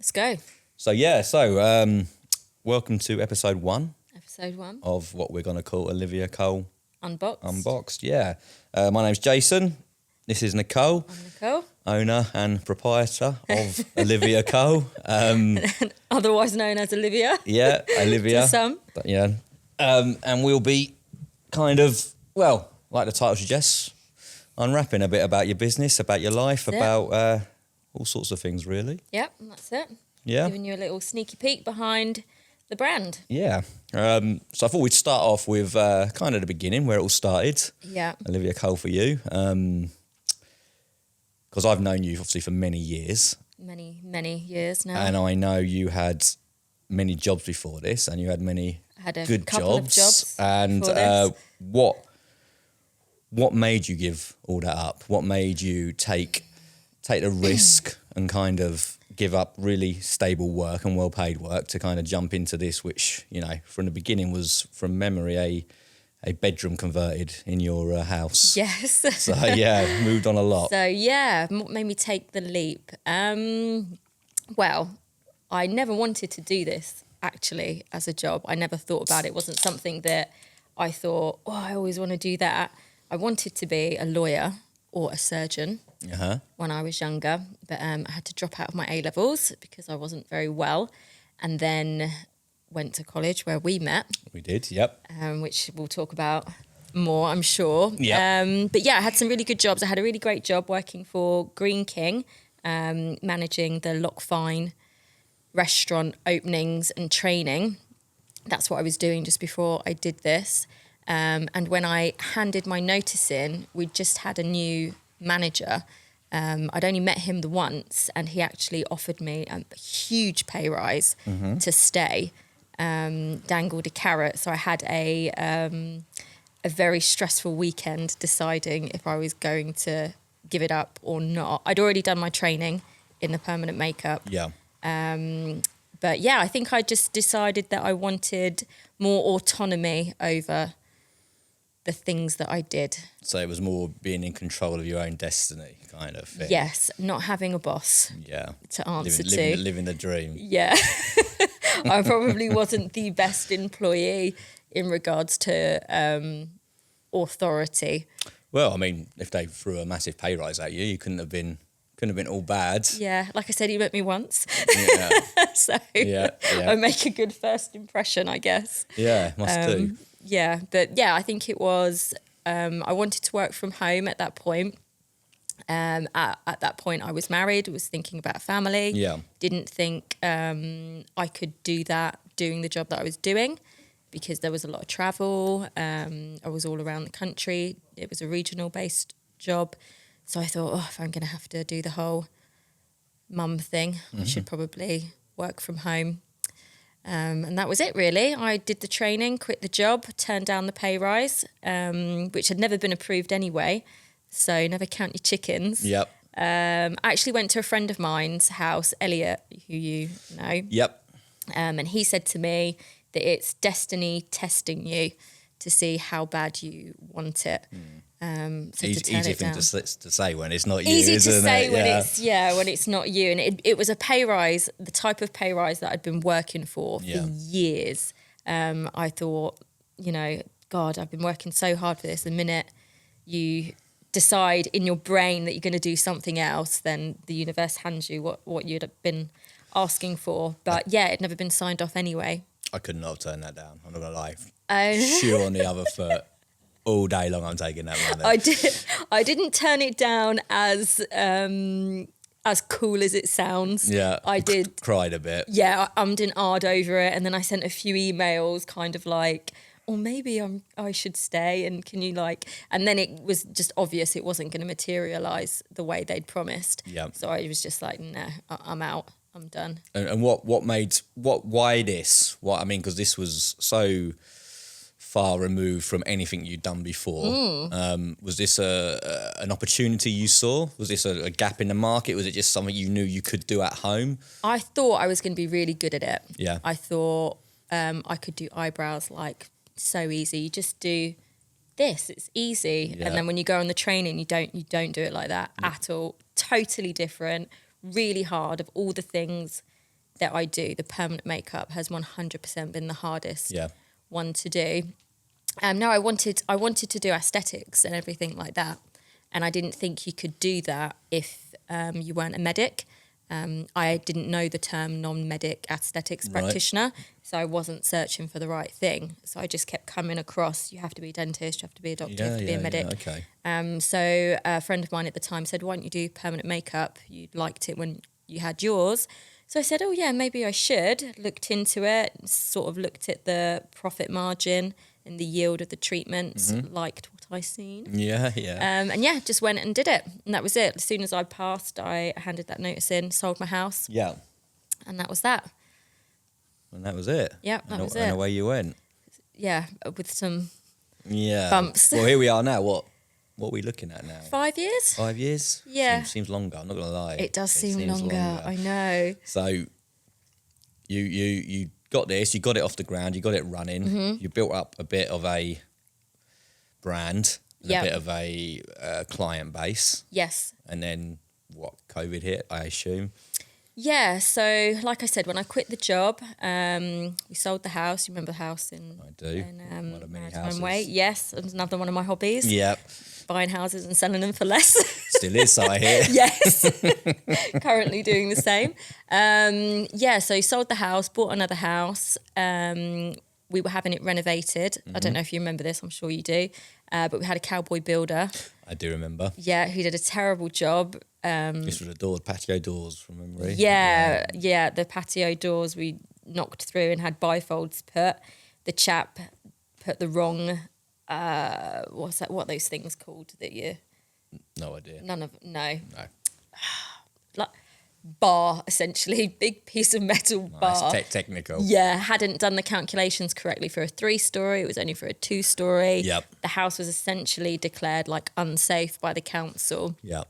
Let's go. Welcome to episode 1 Episode 1. of what we're going to call Olivia Cole Unboxed. Yeah. My name's Jason. This is Nicole, I'm Nicole. owner and proprietor of Olivia Cole. Otherwise known as Olivia. Yeah, Olivia. To some. Yeah. And we'll be kind of, well, like the title suggests, unwrapping a bit about your business, about your life, about all sorts of things, really. Yep, that's it. Yeah. Giving you a little sneaky peek behind the brand. Yeah. So I thought we'd start off with kind of the beginning, where it all started. Yeah. Olivia Cole for you. Because I've known you, obviously, for many years. Many years now. And I know you had many jobs before this, and you had many Had a good couple jobs. of jobs And before this. what made you give all that up? What made you take the risk and kind of give up really stable work and well-paid work to kind of jump into this, which, you know, from the beginning was, from memory, a bedroom converted in your house. Yes. So, yeah, moved on a lot. So, yeah, what made me take the leap? Well, I never wanted to do this, actually, as a job. I never thought about it. It wasn't something that I thought, I always want to do that. I wanted to be a lawyer or a surgeon when I was younger, but I had to drop out of my A-levels because I wasn't very well, and then went to college where we met. We did, yep. Which we'll talk about more, I'm sure. Yep. But yeah, I had some really good jobs. I had a really great job working for Green King, managing the Lock Fine restaurant openings and training. That's what I was doing just before I did this. And when I handed my notice in, we just had a new manager. I'd only met him the once, and he actually offered me a huge pay rise to stay. Dangled a carrot. So I had a very stressful weekend deciding if I was going to give it up or not. I'd already done my training in the permanent makeup. Yeah. But yeah, I think I just decided that I wanted more autonomy over the things that I did. So it was more being in control of your own destiny kind of thing. Yes, not having a boss Yeah. to answer to. Living the dream. Yeah. I probably wasn't the best employee in regards to authority. Well, I mean, if they threw a massive pay rise at you, you couldn't have been all bad. Yeah, like I said, he met me once. Yeah. So Yeah. I make a good first impression, I guess. Yeah, must do. Yeah, but yeah, I think it was, I wanted to work from home at that point. At that point, I was married, was thinking about family. Yeah. Didn't think I could do that doing the job that I was doing because there was a lot of travel. I was all around the country. It was a regional-based job. So I thought, if I'm going to have to do the whole mum thing, I should probably work from home. And that was it, really. I did the training, quit the job, turned down the pay rise, which had never been approved anyway. So never count your chickens. Yep. I actually went to a friend of mine's house, Elliot, who you know. Yep. And he said to me that it's destiny testing you to see how bad you want it. So Easy thing to say when it's not you, easy isn't to say it? when it's not you. And it was a pay rise, the type of pay rise that I'd been working for years. I thought, God, I've been working so hard for this. The minute you decide in your brain that you're going to do something else, then the universe hands you what you'd have been asking for. But yeah, it'd never been signed off anyway. I could not have turned that down. I'm not going to lie. Oh. Shoe on the other foot. All day long, I'm taking that one. I didn't turn it down as cool as it sounds. Yeah, I did. Cried a bit. Yeah, I ummed and ahed over it, and then I sent a few emails, kind of like, maybe I should stay, and can you and then it was just obvious it wasn't going to materialise the way they'd promised. Yeah. So I was just like, no, I'm out. I'm done. And why this? Because this was so far removed from anything you'd done before. Was this an opportunity you saw? Was this a gap in the market? Was it just something you knew you could do at home? I thought I was going to be really good at it. Yeah. I thought I could do eyebrows so easy. You just do this. It's easy. Yeah. And then when you go on the training, you don't do it like that at all. Totally different. Really hard. Of all the things that I do, the permanent makeup, has 100% been the hardest one to do. No, I wanted to do aesthetics and everything like that, and I didn't think you could do that if you weren't a medic. I didn't know the term non-medic aesthetics practitioner, so I wasn't searching for the right thing. So I just kept coming across, you have to be a dentist, you have to be a doctor, you have to be a medic. Okay. So a friend of mine at the time said, why don't you do permanent makeup? You liked it when you had yours. So I said, oh yeah, maybe I should. Looked into it, sort of looked at the profit margin and the yield of the treatments, liked what I seen. Yeah. And yeah, just went and did it. And that was it. As soon as I passed, I handed that notice in, sold my house. Yeah. And that was that. And that was it. Yeah, that was it. And away you went. Yeah, with some Yeah. bumps. Well, here we are now. What are we looking at now? 5 years? 5 years? Yeah. Seems longer, I'm not going to lie. It does seem longer, I know. So you got this, you got it off the ground, you got it running, you built up a bit of a brand, a bit of a client base. Yes. And then COVID hit, I assume? Yeah, so like I said, when I quit the job, we sold the house. You remember the house in... I do. One of many Maritime houses. Way. Yes, it was another one of my hobbies. Yep. Buying houses and selling them for less. Still is, I hear. Yes, currently doing the same. So sold the house, bought another house. We were having it renovated. I don't know if you remember this, I'm sure you do. But we had a cowboy builder. I do remember. Yeah, who did a terrible job. This was the doors, patio doors from memory. Yeah, the patio doors we knocked through and had bifolds put. The chap put the wrong, what are those things called that you... No idea. No. No. Like bar, essentially, big piece of metal bar. Technical. Yeah, hadn't done the calculations correctly for a 3-story. It was only for a 2-story. Yep. The house was essentially declared like unsafe by the council. Yep.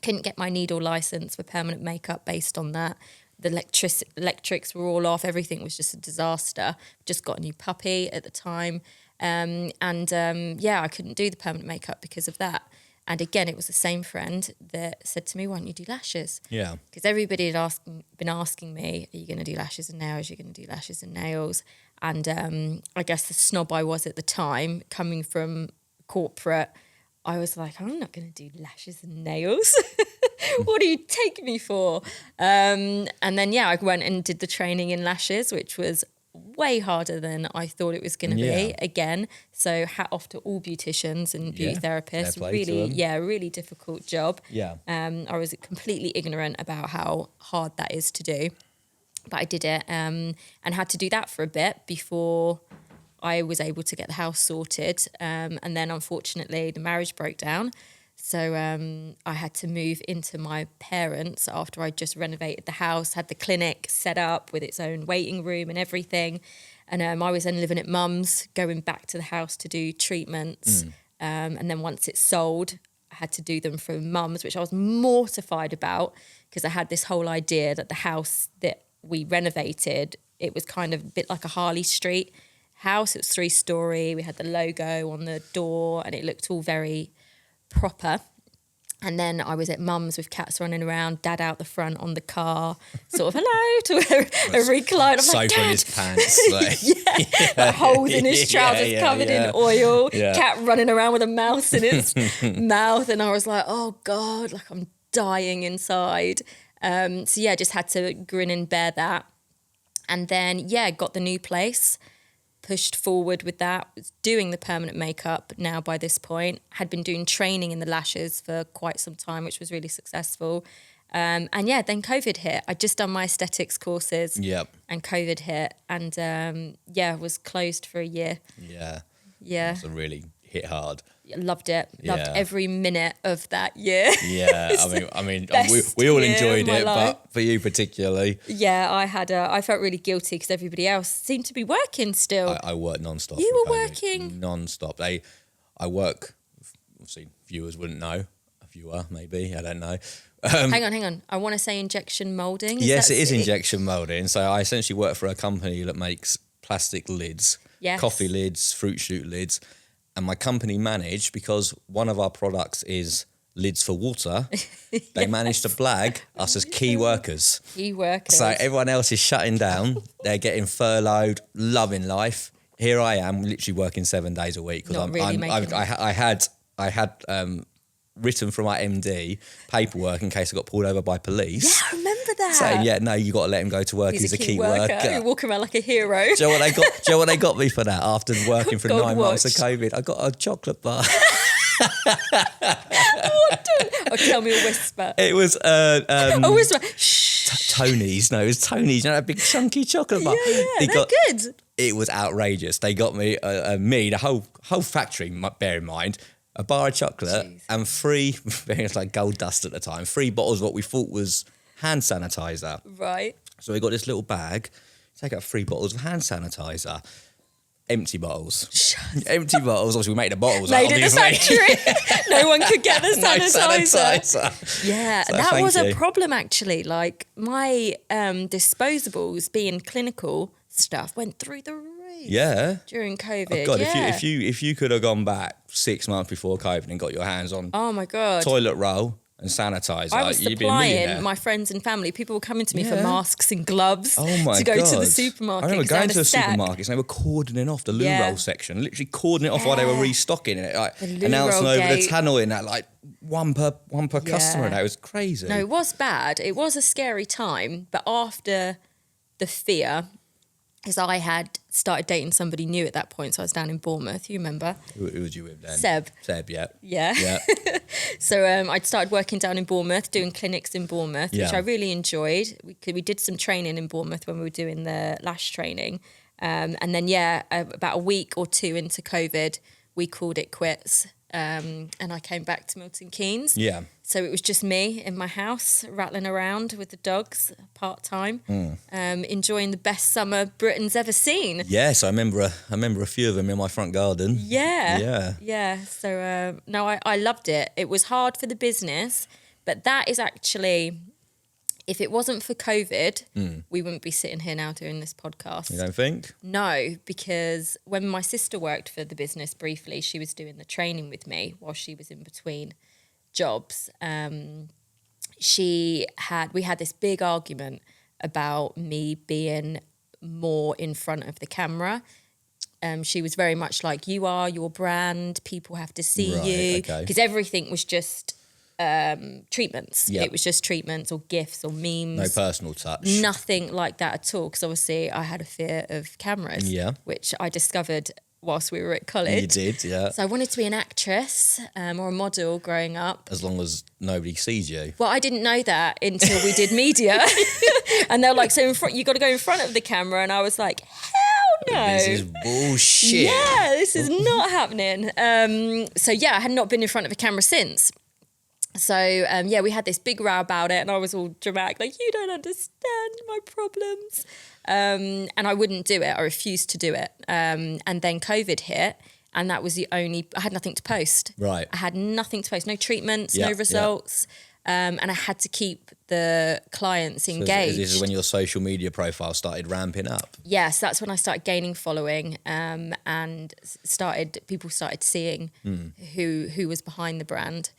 Couldn't get my needle license for permanent makeup based on that. The electrics were all off. Everything was just a disaster. Just got a new puppy at the time. I couldn't do the permanent makeup because of that. And again, it was the same friend that said to me, why don't you do lashes? Yeah. Because everybody had been asking me, are you going to do lashes and nails? Are you going to do lashes and nails? And I guess the snob I was at the time, coming from corporate, I was like, I'm not going to do lashes and nails. What do you take me for? And then, I went and did the training in lashes, which was way harder than I thought it was going to be again. So hat off to all beauticians and beauty therapists. Really difficult job. Yeah. I was completely ignorant about how hard that is to do. But I did it and had to do that for a bit before I was able to get the house sorted. And then unfortunately the marriage broke down. So I had to move into my parents' after I just renovated the house, had the clinic set up with its own waiting room and everything. And I was then living at mum's, going back to the house to do treatments. And then once it's sold, I had to do them from mum's, which I was mortified about because I had this whole idea that the house that we renovated, it was kind of a bit like a Harley Street house. It was 3-story. We had the logo on the door and it looked all very proper. And then I was at mum's with cats running around, dad out the front on the car, sort of hello to a recline. I'm like, Soap in his pants. Like holes in his trousers covered in oil, cat running around with a mouse in its mouth. And I was like, oh God, like I'm dying inside. Just had to grin and bear that. And then, got the new place, pushed forward with that, was doing the permanent makeup now by this point, had been doing training in the lashes for quite some time, which was really successful. Then COVID hit. I'd just done my aesthetics courses and COVID hit and was closed for a year. Yeah. So really hit hard. Loved it. Loved every minute of that year. Yeah, I mean, we all enjoyed it, but for you particularly. Yeah, I felt really guilty because everybody else seemed to be working still. I worked non-stop. You were working? Non-stop. I work, obviously viewers wouldn't know, a viewer maybe, I don't know. Hang on. I want to say injection moulding. Yes, it is injection moulding. So I essentially work for a company that makes plastic lids, coffee lids, fruit shoot lids. And my company managed, because one of our products is lids for water, they managed to blag us as key workers. Key workers. So everyone else is shutting down. They're getting furloughed, loving life. Here I am, literally working 7 days a week because I had written from my MD paperwork in case I got pulled over by police. Yeah, I remember that. Saying, yeah, no, you got to let him go to work. He's a key worker. You walk around like a hero. Do you know what they got me for that? After working for 9 months of COVID, I got a chocolate bar. Oh, tell me a whisper. It was a whisper. Shh. Tony's. No, it was Tony's. You know that big chunky chocolate bar. Yeah, they're good. It was outrageous. They got me the whole factory. Bear in mind, a bar of chocolate and 3. It was like gold dust at the time. 3 bottles of what we thought was hand sanitizer. Right. So we got this little bag. Take out 3 bottles of hand sanitizer. Empty bottles. Empty bottles. Obviously, we made the bottles. Made it the factory. No one could get the sanitizer. No sanitizer. Yeah, So that was thank you. a problem actually. Like my disposables, being clinical stuff, went through the roof. Yeah. During COVID. Oh God, yeah. if you could have gone back 6 months before COVID and got your hands on Oh my God. toilet roll and sanitizer, I was you'd be a millionaire. supplying my friends and family. People were coming to me for Yeah. masks and gloves Oh my to go God. to the supermarket. I remember 'cause they going had to a the stack. supermarkets and they were cordoning off the loo Yeah. roll section, literally cordoning it off while they were Yeah. restocking it, like The loo announcing roll over the gate. tannoy and that, like one per customer. Yeah. And that was crazy. No, it was bad. It was a scary time. But after the fear, because I had started dating somebody new at that point, so I was down in Bournemouth. You remember? Who was you with then? Seb. Seb, yeah. Yeah. Yeah. So I'd started working down in Bournemouth, doing clinics in Bournemouth, which Yeah. I really enjoyed. We did some training in Bournemouth when we were doing the lash training. And then, about a week or 2 into COVID, we called it quits. And I came back to Milton Keynes. Yeah. So it was just me in my house, rattling around with the dogs part-time, enjoying the best summer Britain's ever seen. Yes, I remember a few of them in my front garden. Yeah. Yeah. So, no, I loved it. It was hard for the business, but that is actually, if it wasn't for COVID, we wouldn't be sitting here now doing this podcast. You don't think? No, because when my sister worked for the business briefly, she was doing the training with me while she was in between jobs. We had this big argument about me being more in front of the camera. She was very much like, you are your brand, people have to see Right, you. okay. Because everything was just treatments. Yep. It was just treatments or gifts or memes. No personal touch. Nothing like that at all. Because obviously I had a fear of cameras, Yeah. which I discovered whilst we were at college. You did, yeah. So I wanted to be an actress or a model growing up. As long as nobody sees you. Well, I didn't know that until we did media. And they're like, so you got to go in front of the camera. And I was like, hell no. This is bullshit. Yeah, this is not happening. So I had not been in front of a camera since. So, we had this big row about it and I was all dramatic, like, you don't understand my problems. And I wouldn't do it. I refused to do it. And then COVID hit and that was I had nothing to post. Right. I had nothing to post, no treatments, Yeah, no yeah. results. And I had to keep the clients engaged. This is when your social media profile started ramping up. Yes, that's when I started gaining following, and people started seeing who was behind the brand.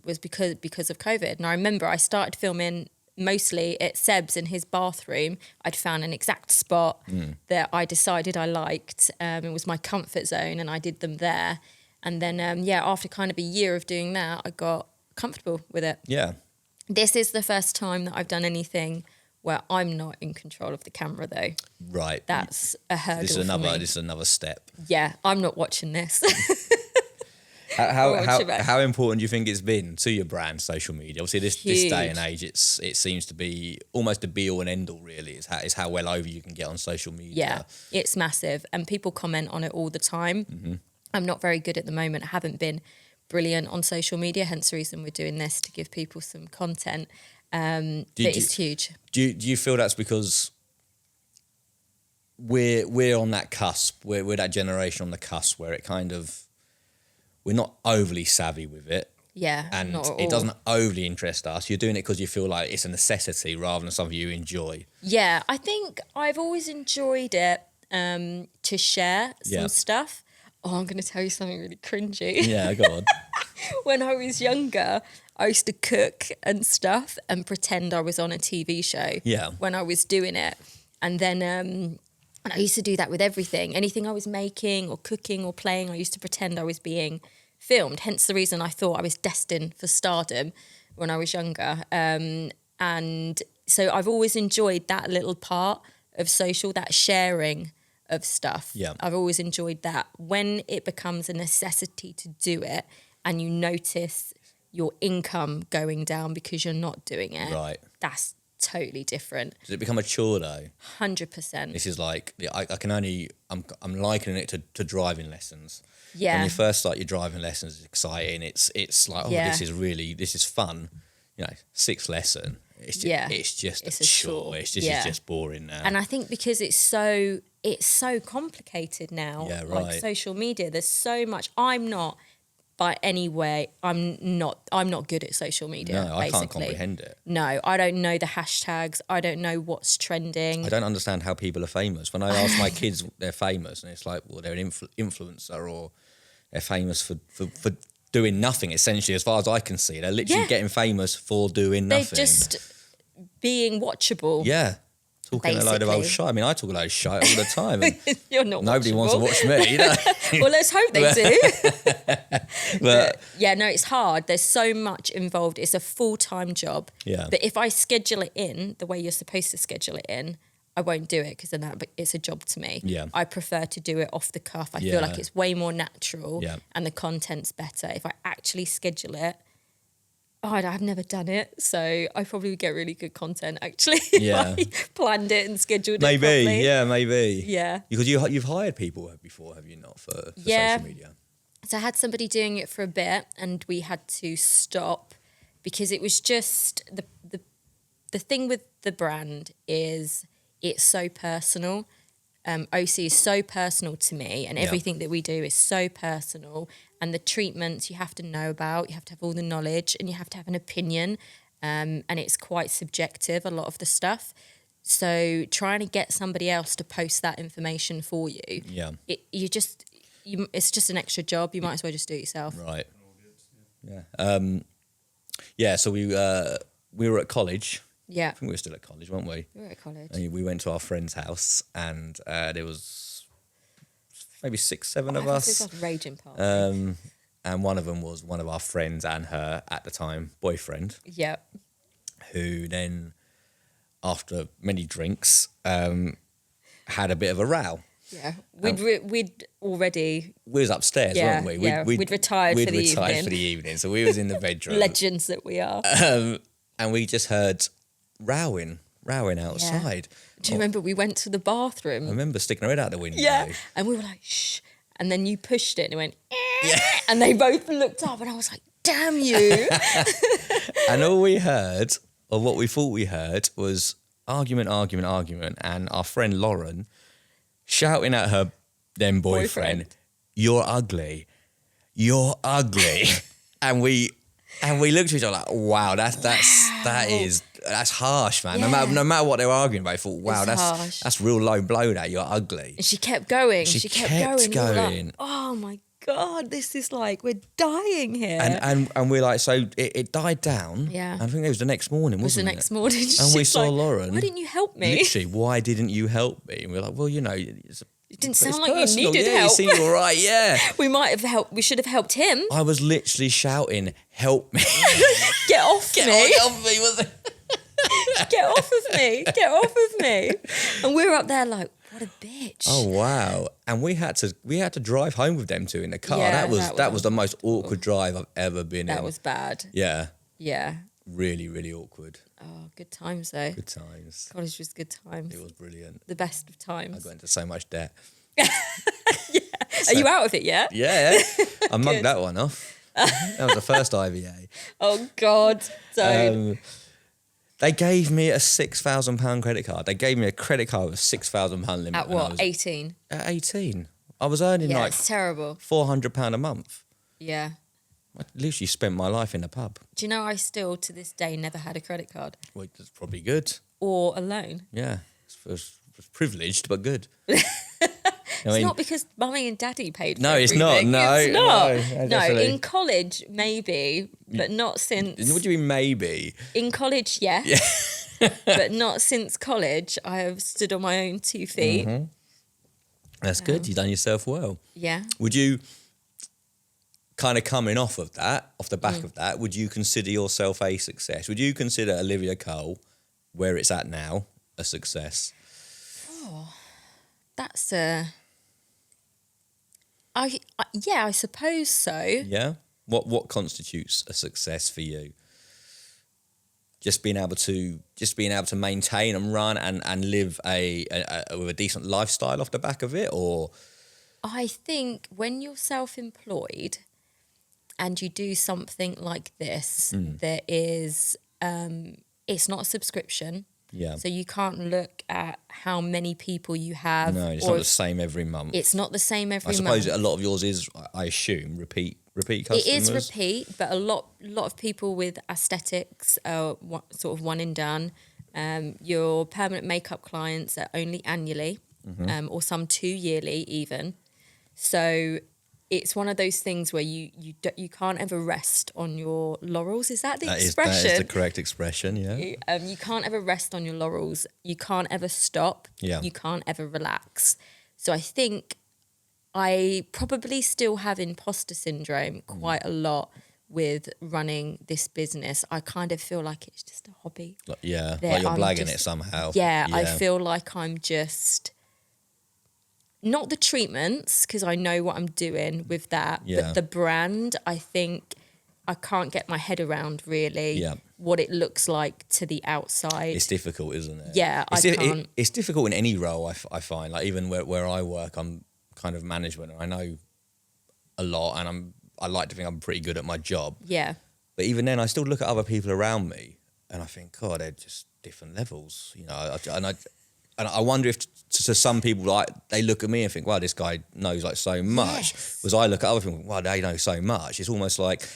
Was because of COVID. And I remember I started filming mostly at Seb's in his bathroom. I'd found an exact spot that I decided I liked. It was my comfort zone, and I did them there. And then after kind of a year of doing that, I got comfortable with it. Yeah. This is the first time that I've done anything where I'm not in control of the camera, though. Right. That's a hurdle This is for me. another step. Yeah, I'm not watching this. How important do you think it's been to your brand, social media? Obviously, this day and Huge. age, it seems to be almost a be all and end all. Really, is how well over you can get on social media. Yeah, it's massive. And people comment on it all the time. Mm-hmm. I'm not very good at the moment. I haven't been brilliant on social media, hence the reason we're doing this, to give people some content. But it's huge. Do you feel that's because we're on that cusp, we're that generation on the cusp where it kind of, we're not overly savvy with it. Yeah, And not at it all. doesn't overly interest us. You're doing it because you feel like it's a necessity rather than something you enjoy. Yeah, I think I've always enjoyed it to share some Yeah. stuff. Oh, I'm going to tell you something really cringy. Yeah, go on. when I was younger, I used to cook and stuff and pretend I was on a TV show Yeah. when I was doing it. And then and I used to do that with everything. Anything I was making or cooking or playing, I used to pretend I was being filmed. Hence the reason I thought I was destined for stardom when I was younger. And so I've always enjoyed that little part of social, that sharing of stuff. Yeah. I've always enjoyed that. When it becomes a necessity to do it and you notice your income going down because you're not doing it, Right. that's totally different. Does it become a chore though? 100%. This is like, I can only, I'm likening it to driving lessons. Yeah. When you first start your driving lessons, it's exciting. It's like, oh, Yeah. this is fun. You know, 6th lesson. It's just It's a a chore. chore. It's Yeah. just boring now. And I think because it's so complicated now, Yeah, like right. social media, there's so much. I'm not by any way, I'm not good at social media. No, I basically. can't comprehend it. No, I don't know the hashtags. I don't know what's trending. I don't understand how people are famous. When I ask my kids, they're famous, and it's like, well, they're an influencer, or they're famous for doing nothing, essentially, as far as I can see. They're literally Yeah. getting famous for doing nothing. They're just being watchable. Yeah. Talking a load of old Basically. shit. I mean, I talk a load of shit all the time. And You're not nobody wants to watchable. watch me. You know? Well, let's hope they do. But Yeah, no, it's hard. There's so much involved. It's a full-time job. Yeah. But if I schedule it in the way you're supposed to schedule it in, I won't do it because then it's a job to me. Yeah. I prefer to do it off the cuff. I Yeah. feel like it's way more natural Yeah. and the content's better. If I actually schedule it, I've never done it, so I probably would get really good content actually. Yeah. if I planned it and scheduled it maybe, properly. yeah, maybe. Yeah. Because you've hired people before, have you not, for Yeah. social media? So I had somebody doing it for a bit and we had to stop because it was just the thing with the brand is it's so personal. OC is so personal to me and Yeah. everything that we do is so personal, and the treatments you have to know about, you have to have all the knowledge and you have to have an opinion, and it's quite subjective, a lot of the stuff. So trying to get somebody else to post that information for you, Yeah. it's just an extra job. You might as well just do it yourself. Right. Yeah. So we were at college. Yeah, I think we were still at college, weren't we? we were at college. And we went to our friend's house, and there was maybe 6, 7 of I us. thought it was like a raging party. And one of them was one of our friends and her, at the time, boyfriend, Yeah. who then, after many drinks, had a bit of a row. Yeah. We'd already We was upstairs, Yeah, weren't we? yeah. We'd retired for the retired evening. for the evening, so we was in the bedroom. legends that we are. And we just heard rowing outside. Do you remember we went to the bathroom? I remember sticking our head out the window. Yeah. And we were like, shh. And then you pushed it and it went, and they both looked up and I was like, damn you. And all we heard, or what we thought we heard, was argument, and our friend Lauren shouting at her then boyfriend, "You're ugly. You're ugly." and we looked at each other like, wow, that's harsh, man. Yeah. No matter what they were arguing about, I thought, wow, It's harsh. that's real low blow. That you're ugly. And she kept going. She kept kept going. We were going. like, oh my God, this is like, we're dying here. And we're like, so it died down. Yeah. I think it was the next morning, it was the wasn't it? next morning. And we she's saw like, Lauren. why didn't you help me? Literally, why didn't you help me? And we're like, well, you know, It didn't it's sound like personal. you needed yeah, help. You seemed all right, yeah. We might have helped. We should have helped him. I was literally shouting, help me. Get off me. Help me. Was it? Get off of me. Get off of me. And we were up there like, what a bitch. Oh, wow. And we had to drive home with them two in the car. Yeah, that was the most awkward drive I've ever been in. That was bad. Yeah. Yeah. Really, really awkward. Oh, good times though. Good times. College was good times. It was brilliant. The best of I times. got into so much debt. Are you out of it yet? Yeah. I mugged that one off. That was the first IVA. Oh God, don't. They gave me a £6,000 credit card. They gave me a credit card with £6,000 limit. At when I what? was 18. At 18. I was earning Yeah, like it's terrible. £400 a month. Yeah. I literally spent my life in the pub. Do you know I still to this day never had a credit card Well, that's probably good. or a loan? Yeah. It was privileged, but good. It's not because mummy and daddy paid for No, it's everything. not. No, it's not. no, No, definitely. in college, maybe, but not since. What do you mean maybe? In college, yes. But not since college. I have stood on my own 2 feet. Mm-hmm. That's good. You've done yourself well. Yeah. Would you, kind of coming off of that, off the back of that, would you consider yourself a success? Would you consider Olivia Cole, where it's at now, a success? That's I suppose so. Yeah. What constitutes a success for you? Just being able to maintain and run and live with a decent lifestyle off the back of it, or I think when you're self-employed and you do something like this, there is it's not a subscription. yeah. So you can't look at how many people you have. No, it's or not the same every month. It's not the same every I suppose month. a lot of yours is, I assume, repeat customers. It is repeat, but a lot of people with aesthetics are sort of one and done. Your permanent makeup clients are only annually, or some 2 yearly even. So it's one of those things where you can't ever rest on your laurels. Is that the expression? That is the correct expression, yeah. You can't ever rest on your laurels. You can't ever stop. Yeah. You can't ever relax. So I think I probably still have imposter syndrome quite a lot with running this business. I kind of feel like it's just a hobby. Yeah, that like you're I'm blagging just- it somehow. Yeah, I feel like I'm just... Not the treatments, because I know what I'm doing with that, Yeah. but the brand, I think I can't get my head around really what it looks like to the outside. It's difficult, isn't it? Yeah, I can't. It's difficult in any role, I find. Like even where I work, I'm kind of management and I know a lot and I like to think I'm pretty good at my job. Yeah. But even then, I still look at other people around me and I think, God, they're just different levels, you know. And I wonder if to some people, like, they look at me and think, wow, this guy knows like so much. Yes. Whereas I look at other people, wow, they know so much. It's almost like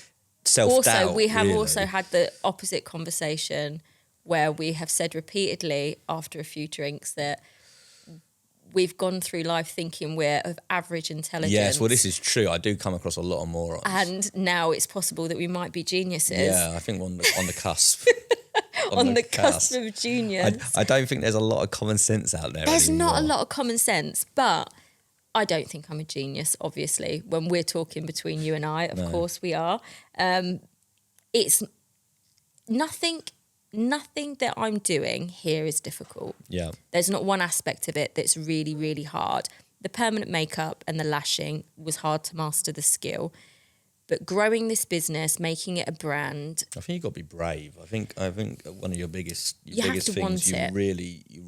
self-doubt. Also, we have really. also had the opposite conversation where we have said repeatedly after a few drinks that we've gone through life thinking we're of average intelligence. Yes, well, this is true. I do come across a lot of morons. And now it's possible that we might be geniuses. Yeah, I think we're on the cusp. on the cusp of genius. I don't think there's a lot of common sense out there. There's anymore. not a lot of common sense, but I don't think I'm a genius, obviously. When we're talking between you and I, of course we are. It's nothing that I'm doing here is difficult. Yeah. There's not one aspect of it that's really, really hard. The permanent makeup and the lashing was hard to master the skill. But growing this business, making it a brand, I think you've got to be brave. I think one of your biggest have to want things, you it.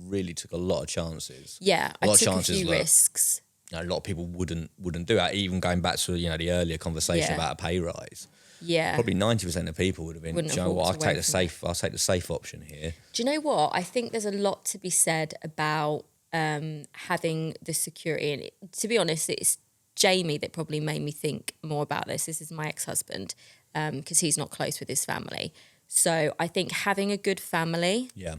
really took a lot of chances. yeah, A lot I of took a chances, few look. risks. You know, a lot of people wouldn't do that. Even going back to the earlier conversation Yeah. about a pay rise, Yeah. probably 90% of people would have been. Wouldn't Do you have know what? walked I'll away take the from it. safe. I'll take the safe option here. Do you know what? I think there's a lot to be said about having the security. And to be honest, it's Jamie that probably made me think more about this. This is my ex-husband because he's not close with his family. So I think having a good family Yeah.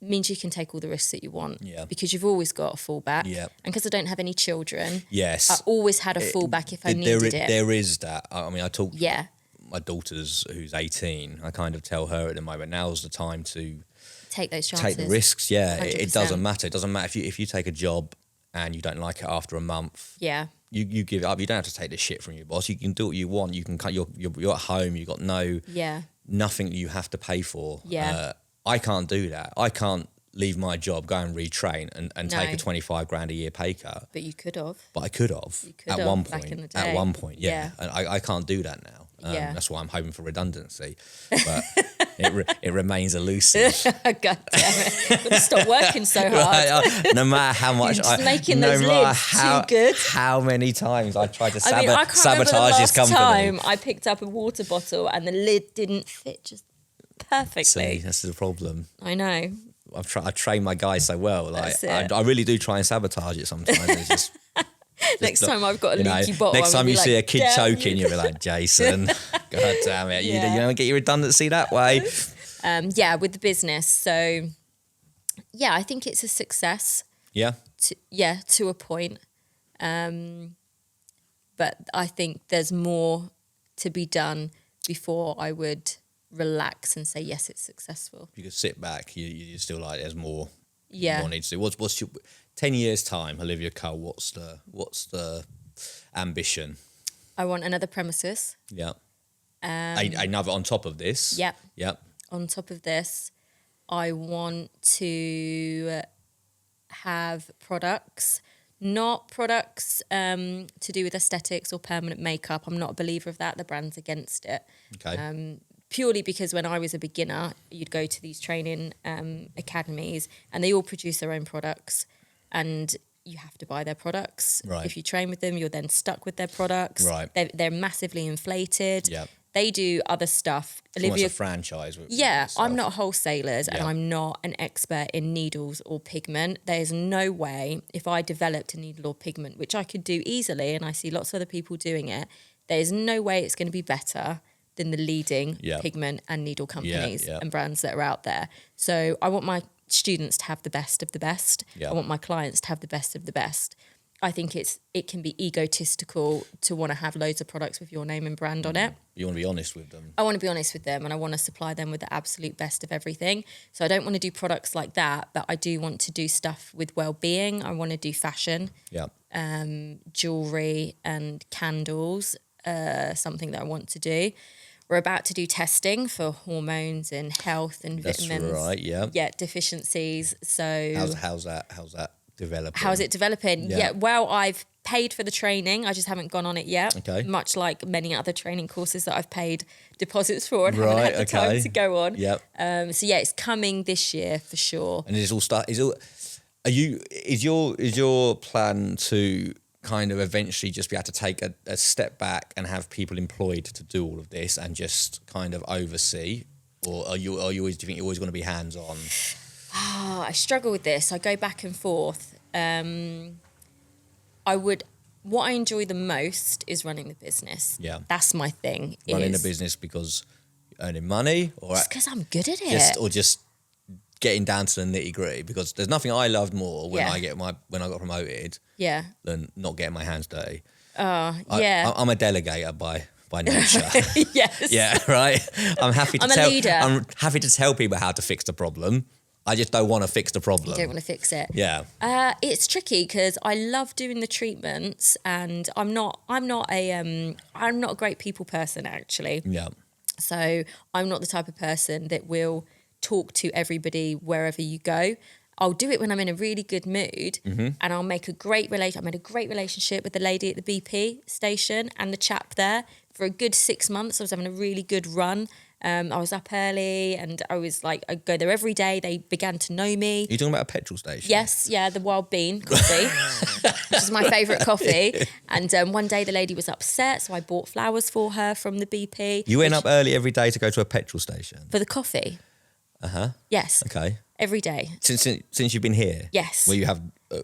means you can take all the risks that you want. Yeah. Because you've always got a fallback. Yeah. And because I don't have any children, Yes. I always had a fallback if I needed it. There is that. I mean, I talk. Yeah. My daughter's who's 18. I kind of tell her at the moment, now's the time to Take those chances. take the risks. Yeah, it 100%. doesn't matter. It doesn't matter if you take a job and you don't like it after a month. Yeah. You give it up. You don't have to take the shit from your boss. You can do what you want. You can cut. You're at home. You got nothing you have to pay for. Yeah. I can't do that. I can't leave my job, go and retrain and take No. a 25 grand a year pay cut. But you could have. But I could have could at have one back point. in the At day. one point, yeah. Yeah. And I can't do that now. Yeah. That's why I'm hoping for redundancy. But it remains elusive. God damn it. Gotta stop working so hard. No matter how much You're just making no those matter lids too good. how many times I tried to I mean, I can't remember the sabotage this last company. time I picked up a water bottle and the lid didn't fit just perfectly. See, that's the problem. I know. I train my guys so well. Like That's it. I really do try and sabotage it sometimes. It's just Next time I've got a you know, leaky bottle, next I'm time gonna you be see like, a kid "Damn choking, you." you'll be like, Jason, God damn it, you Yeah. don't get your redundancy that way. Yeah, with the business. So, yeah, I think it's a success. Yeah. To a point. But I think there's more to be done before I would relax and say, yes, it's successful. You could sit back. You're still like, there's more. Yeah. More needs to do. What's your 10 years time, Olivia Cole? What's the ambition? I want another premises. Yeah. Another on top of this. Yep. Yep. On top of this, I want to have products, not products to do with aesthetics or permanent makeup. I'm not a believer of that. The brand's against it. Okay. Purely because when I was a beginner, you'd go to these training academies and they all produce their own products and you have to buy their products. Right. If you train with them, you're then stuck with their products. Right. They're massively inflated. Yep. They do other stuff. It's almost a franchise. With I'm not wholesalers and Yeah. I'm not an expert in needles or pigment. There's no way if I developed a needle or pigment, which I could do easily, and I see lots of other people doing it, there's no way it's going to be better than the leading pigment and needle companies and brands that are out there. So I want my students to have the best of the best. Yeah. I want my clients to have the best of the best. I think it can be egotistical to want to have loads of products with your name and brand on it. You want to be honest with them. I want to be honest with them and I want to supply them with the absolute best of everything. So I don't want to do products like that, but I do want to do stuff with well-being. I want to do fashion, jewellery and candles, something that I want to do. We're about to do testing for hormones and health and vitamins. That's right, yeah. Yeah, deficiencies. So How's that developing? how's it developing? Yeah, well, I've paid for the training. I just haven't gone on it yet. Okay. Much like many other training courses that I've paid deposits for and haven't had the time to go on. Yep. So yeah, it's coming this year for sure. And is your plan to kind of eventually just be able to take a step back and have people employed to do all of this and just kind of oversee? Or do you think you're always going to be hands-on? I struggle with this. I go back and forth. What I enjoy the most is running the business. Yeah. That's my thing. Running a business because you're earning money, or just because I'm good at it. Just getting down to the nitty-gritty, because there's nothing I loved more when I got promoted than not getting my hands dirty. I'm a delegator by nature. Yes. Yeah, right. I'm a leader. I'm happy to tell people how to fix the problem. I just don't want to fix the problem. You don't want to fix it. Yeah. It's tricky because I love doing the treatments, and I'm not a great people person actually. Yeah. So I'm not the type of person that will talk to everybody wherever you go. I'll do it when I'm in a really good mood, and I'll make a great I made a great relationship with the lady at the BP station and the chap there for a good 6 months. I was having a really good run. I was up early and I was like, I'd go there every day. They began to know me. You're talking about a petrol station? Yes, yeah, the Wild Bean coffee, which is my favourite coffee. And one day the lady was upset, so I bought flowers for her from the BP. You went up early every day to go to a petrol station? For the coffee. Yes. Okay. Every day. Since you've been here? Yes. Where you have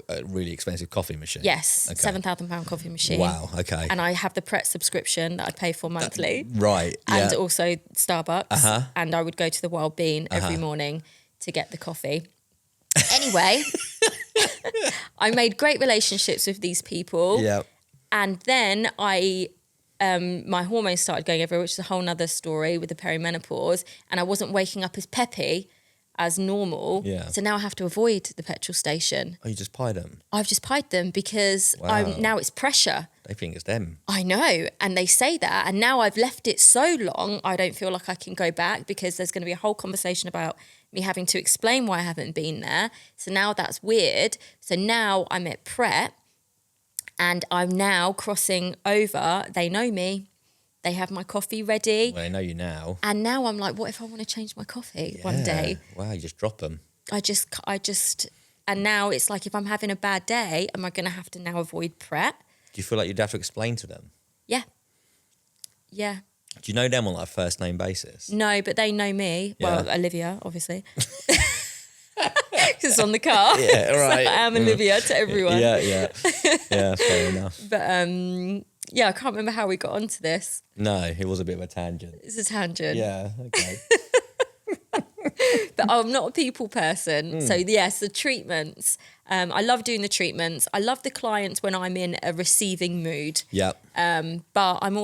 a really expensive coffee machine? Yes. Okay. £7,000 coffee machine. Wow, okay. And I have the Pret subscription that I pay for monthly. Right, yeah. And also Starbucks. And I would go to the Wild Bean every morning to get the coffee. Anyway, I made great relationships with these people. Yeah. And then my hormones started going everywhere, which is a whole nother story with the perimenopause. And I wasn't waking up as peppy as normal. Yeah. So now I have to avoid the petrol station. Oh, you just pied them? I've just pied them because now it's pressure. They think it's them. I know. And they say that. And now I've left it so long, I don't feel like I can go back because there's going to be a whole conversation about me having to explain why I haven't been there. So now that's weird. So now I'm at Pret and I'm now crossing over. They know me. They have my coffee ready. Well, they know you now. And now I'm like, what if I want to change my coffee one day? Wow, you just drop them. And now it's like, if I'm having a bad day, am I going to have to now avoid Pret? Do you feel like you'd have to explain to them? Yeah. Yeah. Do you know them on like a first name basis? No, but they know me. Yeah. Well, Olivia, obviously. Because it's on the car. Yeah, right. So I am Olivia to everyone. Yeah. Yeah, fair enough. But I can't remember how we got onto this. No, it was a bit of a tangent. It's a tangent. Yeah, okay. But I'm not a people person. So yes, the treatments. I love doing the treatments. I love the clients when I'm in a receiving mood. Yeah. But I'm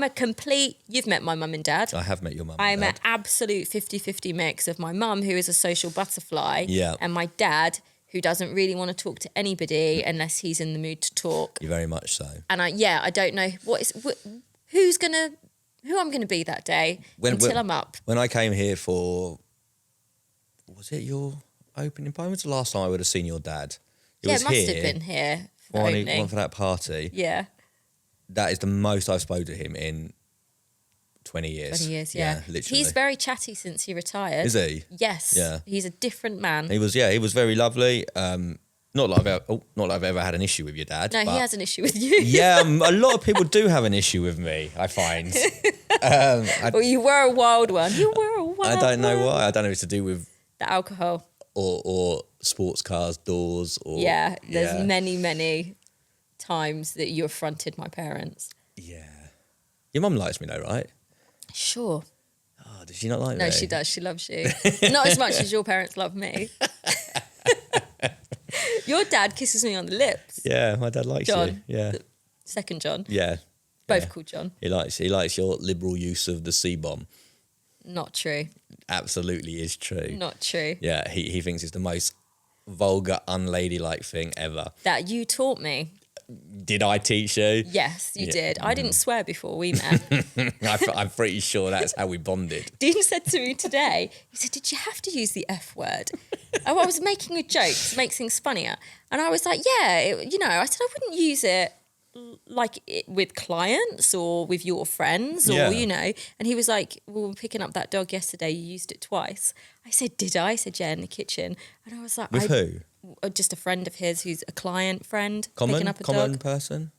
a complete, you've met my mum and dad. I have met your mum and I'm dad. an absolute 50-50 mix of my mum, who is a social butterfly, Yeah. and my dad, who doesn't really want to talk to anybody unless he's in the mood to talk. You're very much so. And I don't know who I'm gonna be that day until I'm up. When I came here for, was it your opening party? When's the last time I would have seen your dad? It must have been here for the opening. One for that party. Yeah. That is the most I've spoken to him in 20 years. 20 years, yeah. Literally. He's very chatty since he retired. Is he? Yes. Yeah. He's a different man. He was very lovely. Not that I've ever had an issue with your dad. No, he has an issue with you. Yeah, a lot of people do have an issue with me, I find. Well, you were a wild one. I don't know why. I don't know if it's to do with the alcohol. Or sports cars, doors, or There's many times that you affronted my parents. Yeah. Your mum likes me though, right? Sure. Oh, does she not like me? No, she does. She loves you. Not as much as your parents love me. Your dad kisses me on the lips. Yeah, my dad likes John, you. Yeah. Second John. Yeah. Both called John. He likes your liberal use of the C-bomb. Not true. Absolutely is true. Not true. Yeah, he thinks it's the most vulgar, unladylike thing ever. That you taught me. Did I teach you? Yes, you did. I didn't swear before we met. I'm pretty sure that's how we bonded. Dean said to me today, he said, did you have to use the F word? Oh, I was making a joke to make things funnier. And I was like, yeah, I said I wouldn't use it with clients or with your friends or, And he was like, we were picking up that dog yesterday, you used it twice. I said, did I? I said, yeah, in the kitchen. And I was like, with who? Just a friend of his who's a client friend. Common picking up a dog. person?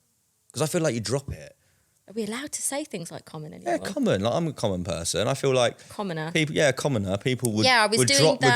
Because I feel like you drop it. Are we allowed to say things like common anymore? Yeah, common. Like, I'm a common person. I feel like commoner. Commoner. People would would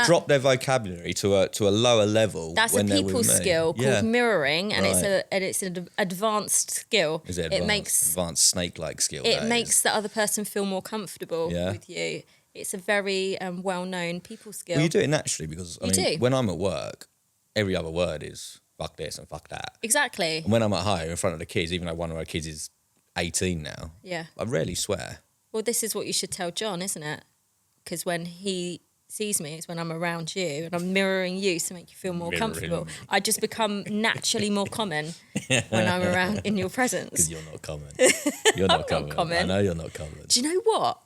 drop their vocabulary to a lower level. That's when a people skill called mirroring, and it's an advanced skill. Is it advanced snake-like skill? It makes the other person feel more comfortable with you. It's a very well-known people skill. Well, you do it naturally because do. When I'm at work, every other word is fuck this and fuck that. Exactly. And when I'm at home in front of the kids, even though one of our kids is 18 now, I rarely swear. Well, this is what you should tell John, isn't it? Because when he sees me, it's when I'm around you and I'm mirroring you to make you feel more comfortable. I just become naturally more common when I'm around in your presence. Because you're not common. You're not common. I know you're not common. Do you know what?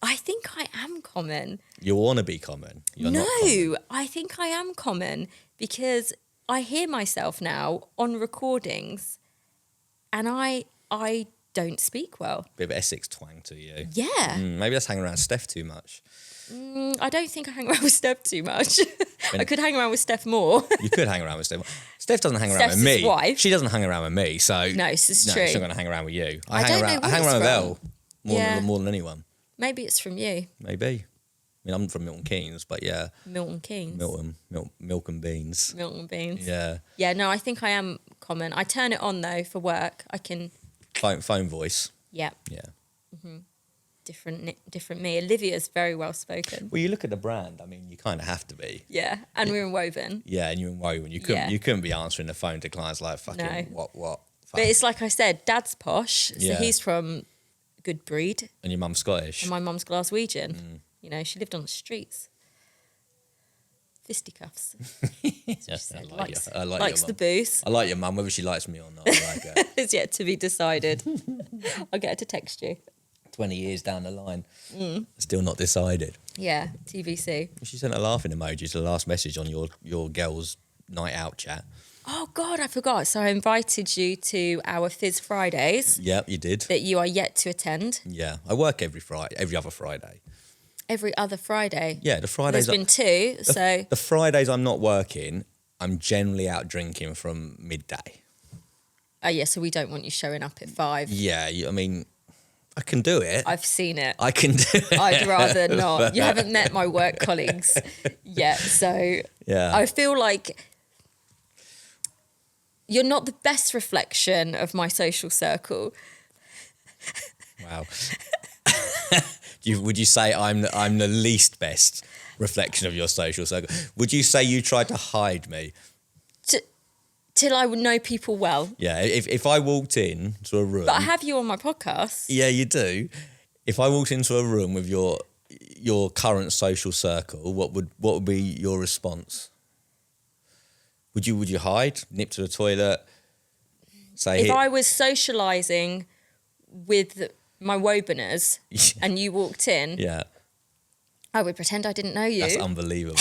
I think I am common. You want to be common. You're not common. I think I am common because I hear myself now on recordings and I don't speak well. Bit of Essex twang to you. Yeah. Maybe that's hanging around Steph too much. I don't think I hang around with Steph too much. I could hang around with Steph more. You could hang around with Steph. Steph doesn't hang around with me. Wife. She doesn't hang around with me, so no, it's true. She's not going to hang around with you. I hang around with Elle more than anyone. Maybe it's from you. Maybe. I'm from Milton Keynes, but yeah. Milton Keynes. Milk and beans. Milk and beans. Yeah. Yeah, no, I think I am common. I turn it on though for work. I can. Phone voice. Yeah. Yeah. Mm-hmm. Different me. Olivia's very well spoken. Well, you look at the brand. You kind of have to be. Yeah, and we're in Woven. Yeah, and you're in Woven. You couldn't be answering the phone to clients like fucking what. But it's like I said, Dad's posh, so he's from good breed. And your mum's Scottish. And my mum's Glaswegian. She lived on the streets. Fisticuffs. I like likes the booze. I like your mum, whether she likes me or not. I like her. It's yet to be decided. I'll get her to text you. 20 years down the line, still not decided. Yeah, TBC. She sent a laughing emoji to the last message on your girls' night out chat. Oh, God, I forgot. So I invited you to our Fizz Fridays. Yeah, you did. That you are yet to attend. Yeah, I work every other Friday. Every other Friday? Yeah, the Fridays. There's been two, so... The Fridays I'm not working, I'm generally out drinking from midday. Oh, yeah, so we don't want you showing up at 5. Yeah, I can do it. I've seen it. I can do it. I'd rather not. You haven't met my work colleagues yet, so... Yeah. I feel like... You're not the best reflection of my social circle. Wow. Would you say I'm the least best? reflection of your social circle. Would you say you tried to hide me? Till I would know people well. Yeah, if I walked in to a room... But I have you on my podcast. Yeah, you do. If I walked into a room with your current social circle, what would be your response? Would you hide, nip to the toilet, say... If I was socialising with my Wobeners and you walked in, yeah, I would pretend I didn't know you. That's unbelievable.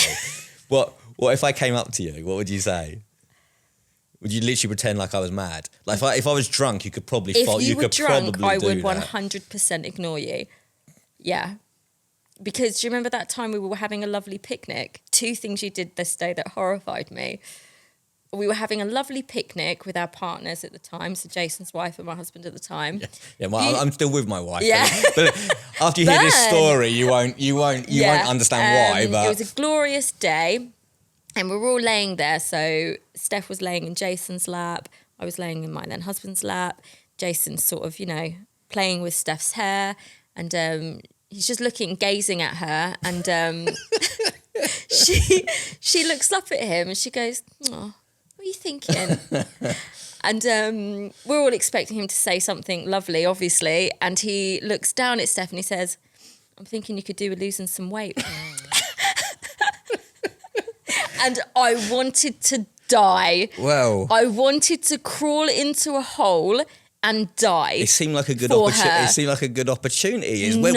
What if I came up to you? What would you say? Would you literally pretend like I was mad? Like if I was drunk, you could probably... If you were drunk, I would that. 100% ignore you. Yeah. Because do you remember that time we were having a lovely picnic? 2 things you did this day that horrified me. We were having a lovely picnic with our partners at the time, so Jason's wife and my husband at the time. Yeah, well, I'm still with my wife. Yeah. But after you hear this story, you won't understand why. But it was a glorious day, and we were all laying there. So Steph was laying in Jason's lap. I was laying in my then husband's lap. Jason's sort of, playing with Steph's hair, and he's just gazing at her, and she looks up at him and she goes, "Oh, what are you thinking?" And we're all expecting him to say something lovely, obviously. And he looks down at Steph and he says, "I'm thinking you could do with losing some weight." And I wanted to die. Well, I wanted to crawl into a hole and die. It seemed like a good opportunity. It seemed like a good opportunity. When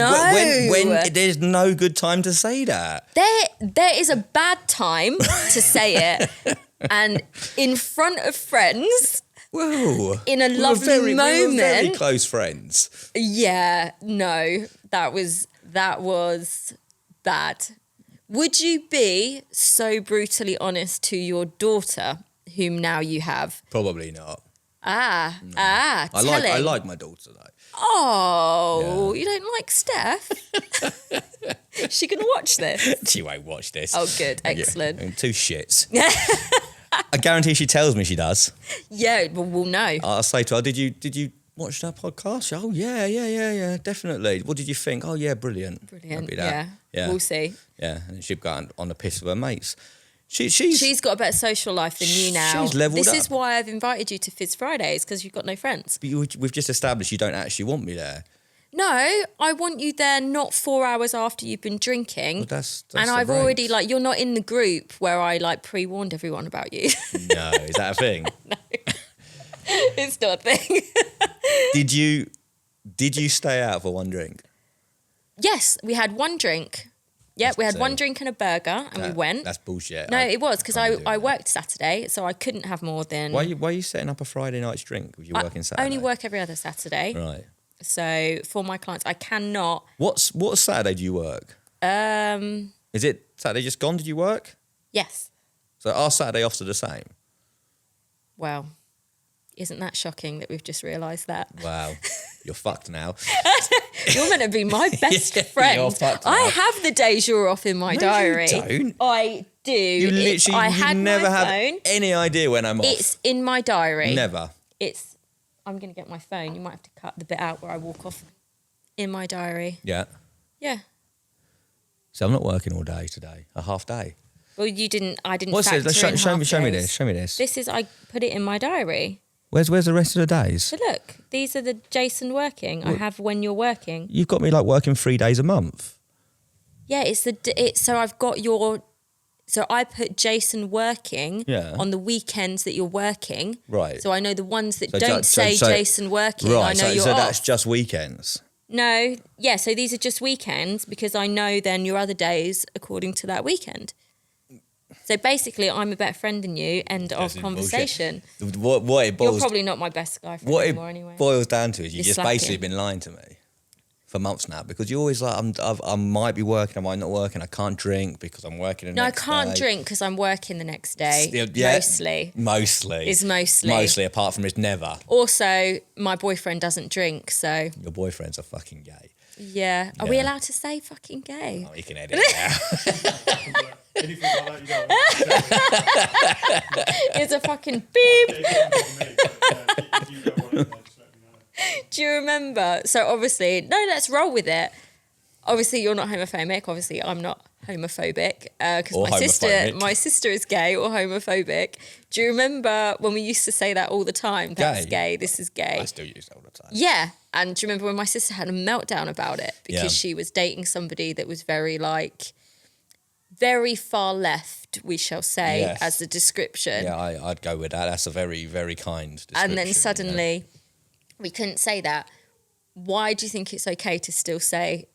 there's no good time to say that. There is a bad time to say it, and in front of friends. Whoa! In a lovely moment. We were very close friends. Yeah, no, that was bad. Would you be so brutally honest to your daughter, whom now you have? Probably not. I like my daughter though. Oh, yeah. You don't like Steph? She can watch this. She won't watch this. Oh, good, excellent. Yeah. 2 shits. I guarantee she tells me she does. Yeah, well, we'll know. I'll say to her, "Did you watch that podcast?" "Oh yeah, definitely." "What did you think?" "Oh yeah, brilliant." Yeah. We'll see. Yeah, and she'd go on the piss with her mates. She's got a better social life than you now. She's leveled up. This is why I've invited you to Fizz Fridays, because you've got no friends. But we've just established you don't actually want me there. No, I want you there not 4 hours after you've been drinking. Well, that's and I've already, you're not in the group where I, pre-warned everyone about you. No, is that a thing? No, it's not a thing. Did you stay out for one drink? Yes, we had one drink. Yeah, we had one drink and a burger, and we went. That's bullshit. No, it was because I worked Saturday, so I couldn't have more than... Why are you setting up a Friday night's drink if you're working Saturday? I only work every other Saturday. Right. So for my clients, I cannot... What Saturday do you work? Is it Saturday just gone? Did you work? Yes. So our Saturday offs are the same? Well, isn't that shocking that we've just realised that? Wow. You're fucked now. You're meant to be my best friend. You're fucked now. I have the days you're off in my diary. You don't. I do. You literally never have any idea when I'm off. It's in my diary. Never. I'm going to get my phone. You might have to cut the bit out where I walk off. In my diary. Yeah. Yeah. So I'm not working all day today. A half day. Well, I didn't What's factor this? in Show me days. this. Show me this. This is, I put it in my diary. Where's the rest of the days? So look, these are the Jason working. I have when you're working. You've got me working 3 days a month. Yeah, so I've got so I put Jason working on the weekends that you're working. Right. So I know the ones that don't say Jason working, right, I know you're so off. that's just weekends? No, yeah, so these are just weekends because I know then your other days according to that weekend. So basically, I'm a better friend than you. End of conversation. What it boils... You're probably not my best guy friend anymore anyway. What it boils down to is you've just slacking. basically been lying to me for months now because you're always like, I might be working, I might not working, I can't drink because I'm working the next day. No, I can't drink because I'm working the next day. Yeah, Mostly. Is mostly. Mostly, apart from it's never. Also, my boyfriend doesn't drink, so... Your boyfriend's a fucking gay. Yeah. Are we allowed to say fucking gay? Oh, you can edit it out. Anything like that, you don't want. It's a fucking beep. If you don't want it, then just let me know. Do you remember? So obviously, no, let's roll with it. Obviously, you're not homophobic. Obviously, I'm not homophobic because Or homophobic. my sister is gay or homophobic. Do you remember when we used to say that all the time? That's gay. This is gay. I still use that all the time. Yeah. And do you remember when my sister had a meltdown about it because Yeah. she was dating somebody that was very far left, we shall say, Yes. as the description. Yeah, I'd go with that. That's a very, very kind description. And then yeah. suddenly we couldn't say that. Why do you think it's okay to still say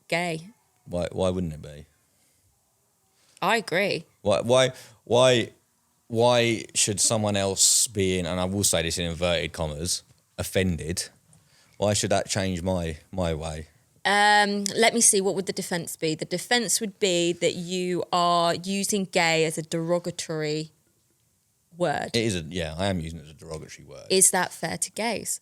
gay? Why wouldn't it be? I agree. Why should someone else be in, and I will say this in inverted commas, offended? Why should that change my way? Let me see, what would the defence be? The defence would be that you are using gay as a derogatory word. It is I am using it as a derogatory word. Is that fair to gays?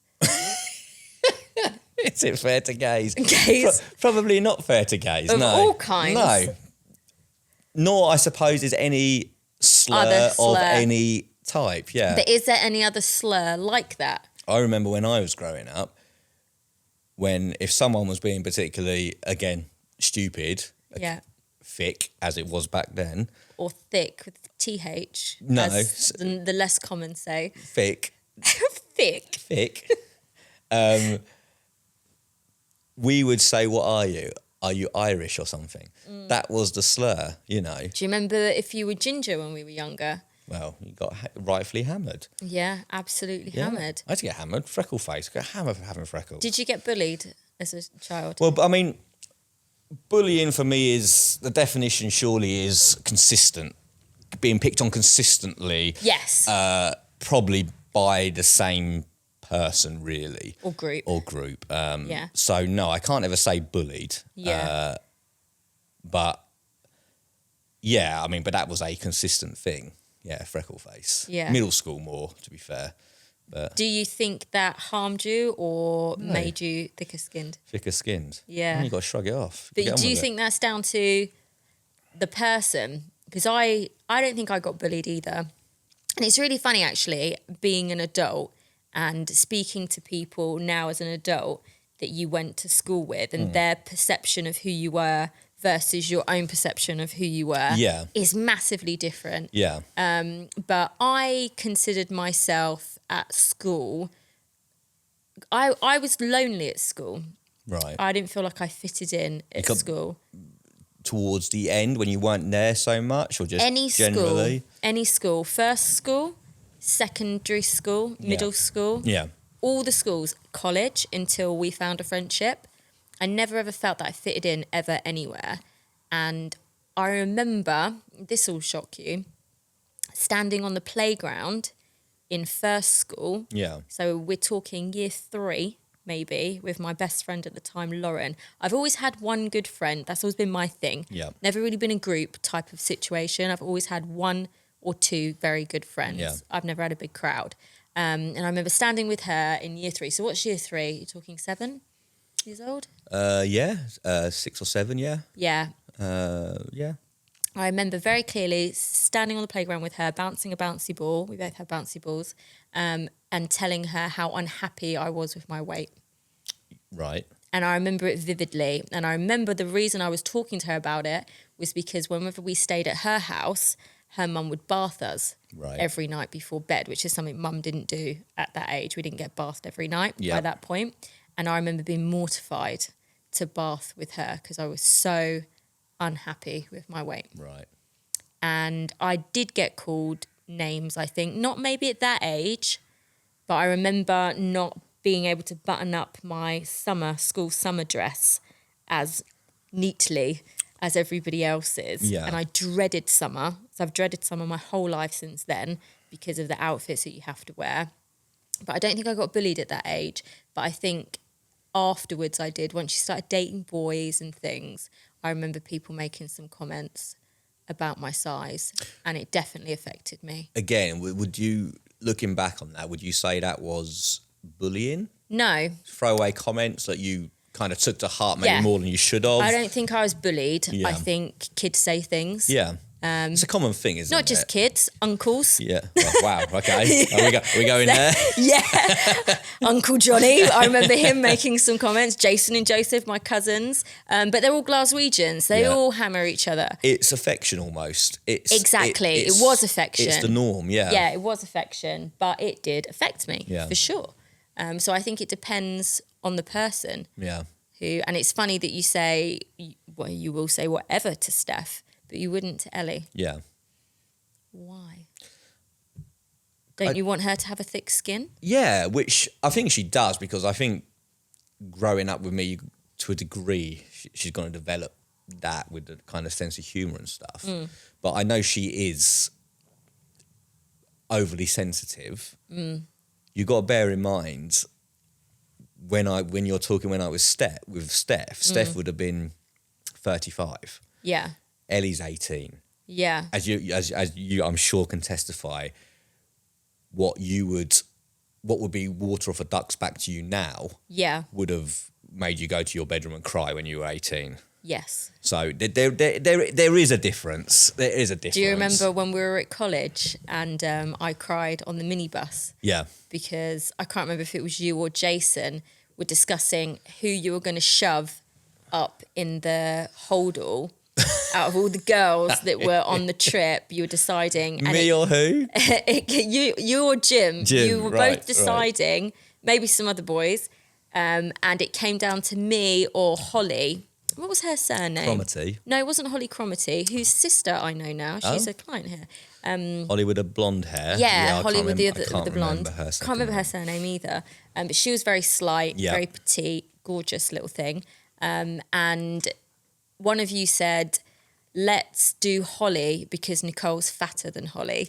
Is it fair to gays? Gays? Probably not fair to gays, Of no. all kinds? No. Nor, I suppose, is any Other of slur. any type, yeah. But is there any other slur like that? I remember when I was growing up, when if someone was being particularly, again, stupid, Yeah. thick, as it was back then, Or thick with TH. No. As the less common say. thick, Thick. we would say, what are you? Are you Irish or something? That was the slur, you know. Do you remember if you were ginger when we were younger? Well, you got rightfully hammered. Yeah, absolutely Yeah. hammered. I had to get hammered. Freckle face. Got hammered for having freckles. Did you get bullied as a child? Well, I mean, bullying for me is, the definition surely is consistent. Being picked on consistently. Yes. Probably by the same person, really. Or group. Yeah. So, no, I can't ever say bullied. Yeah. But, yeah, I mean, but that was a consistent thing. Yeah, freckle face. Yeah. Middle school more, to be fair. But Do you think that harmed you or made you thicker skinned? thicker skinned. Yeah. You got to shrug it off. But Get on do you with it. think that's down to the person? Because I don't think I got bullied either. And it's really funny, actually, being an adult and speaking to people now as an adult that you went to school with and their perception of who you were versus your own perception of who you were Yeah. is massively different. Yeah. But I considered myself at school, I was lonely at school. Right. I didn't feel like I fitted in at got- school. Towards the end when you weren't there so much, or just Any generally? school, first school, secondary school, middle school, Yeah. all the schools, college until we found a friendship. I never ever felt that I fitted in ever anywhere. And I remember, this will shock you, standing on the playground in first school. Yeah. So we're talking year 3, maybe, with my best friend at the time, Lauren. I've always had one good friend. That's always been my thing. Yeah. Never really been a group type of situation. I've always had one or two very good friends. Yeah. I've never had a big crowd. And I remember standing with her in year 3. So what's year 3? You're talking 7 years old? Yeah. 6 or 7, yeah. Yeah. Yeah. I remember very clearly standing on the playground with her, bouncing a bouncy ball. We both had bouncy balls. And telling her how unhappy I was with my weight. Right. And I remember it vividly. And I remember the reason I was talking to her about it was because whenever we stayed at her house, her mum would bath us Right. every night before bed, which is something mum didn't do at that age. We didn't get bathed every night by that point. And I remember being mortified to bath with her because I was so unhappy with my weight. Right. And I did get called names, I think, not maybe at that age, but I remember not being able to button up my school summer dress as neatly as everybody else's. Yeah. And I dreaded summer. So I've dreaded summer my whole life since then because of the outfits that you have to wear. But I don't think I got bullied at that age. But I think afterwards I did. Once you started dating boys and things, I remember people making some comments about my size, and it definitely affected me. Again, would you, looking back on that, would you say that was bullying? No, Throwaway comments that you kind of took to heart maybe Yeah. more than you should have? I don't think I was bullied. Yeah. I think kids say things. Yeah. It's a common thing, isn't it? Not just kids, uncles. Yeah. Oh, wow. Okay. Are we going there? Yeah. Uncle Johnny. I remember him making some comments. Jason and Joseph, my cousins. But they're all Glaswegians. They all hammer each other. It's affection almost. Exactly. It was affection. It's the norm, yeah. Yeah, it was affection, but it did affect me, for sure. So I think it depends on the person. Yeah. And it's funny that you say, well, you will say whatever to Steph, but you wouldn't to Ellie. Yeah. Why? Don't you want her to have a thick skin? Yeah, which I think she does, because I think growing up with me to a degree, she's going to develop that with the kind of sense of humour and stuff. But I know she is overly sensitive. You got to bear in mind when you're talking when I was with Steph. Steph would have been 35. Yeah. Ellie's 18. Yeah. As you I'm sure can testify, what would be water off a duck's back to you now would have made you go to your bedroom and cry when you were 18. Yes. So there is a difference. There is a difference. Do you remember when we were at college and I cried on the minibus? Yeah. Because I can't remember if it was you or Jason were discussing who you were going to shove up in the holdall. Out of all the girls that were on the trip, you were deciding. Me or who? You or Jim. You were right, both deciding, maybe some other boys, and it came down to me or Holly. What was her surname? Cromarty. No, it wasn't Holly Cromarty, whose sister I know now. She's a client here. Holly with the blonde hair. Yeah, Holly with the blonde. Can't Can't remember her surname either. But she was very slight, very petite, gorgeous little thing. And one of you said, let's do Holly because Nicole's fatter than Holly.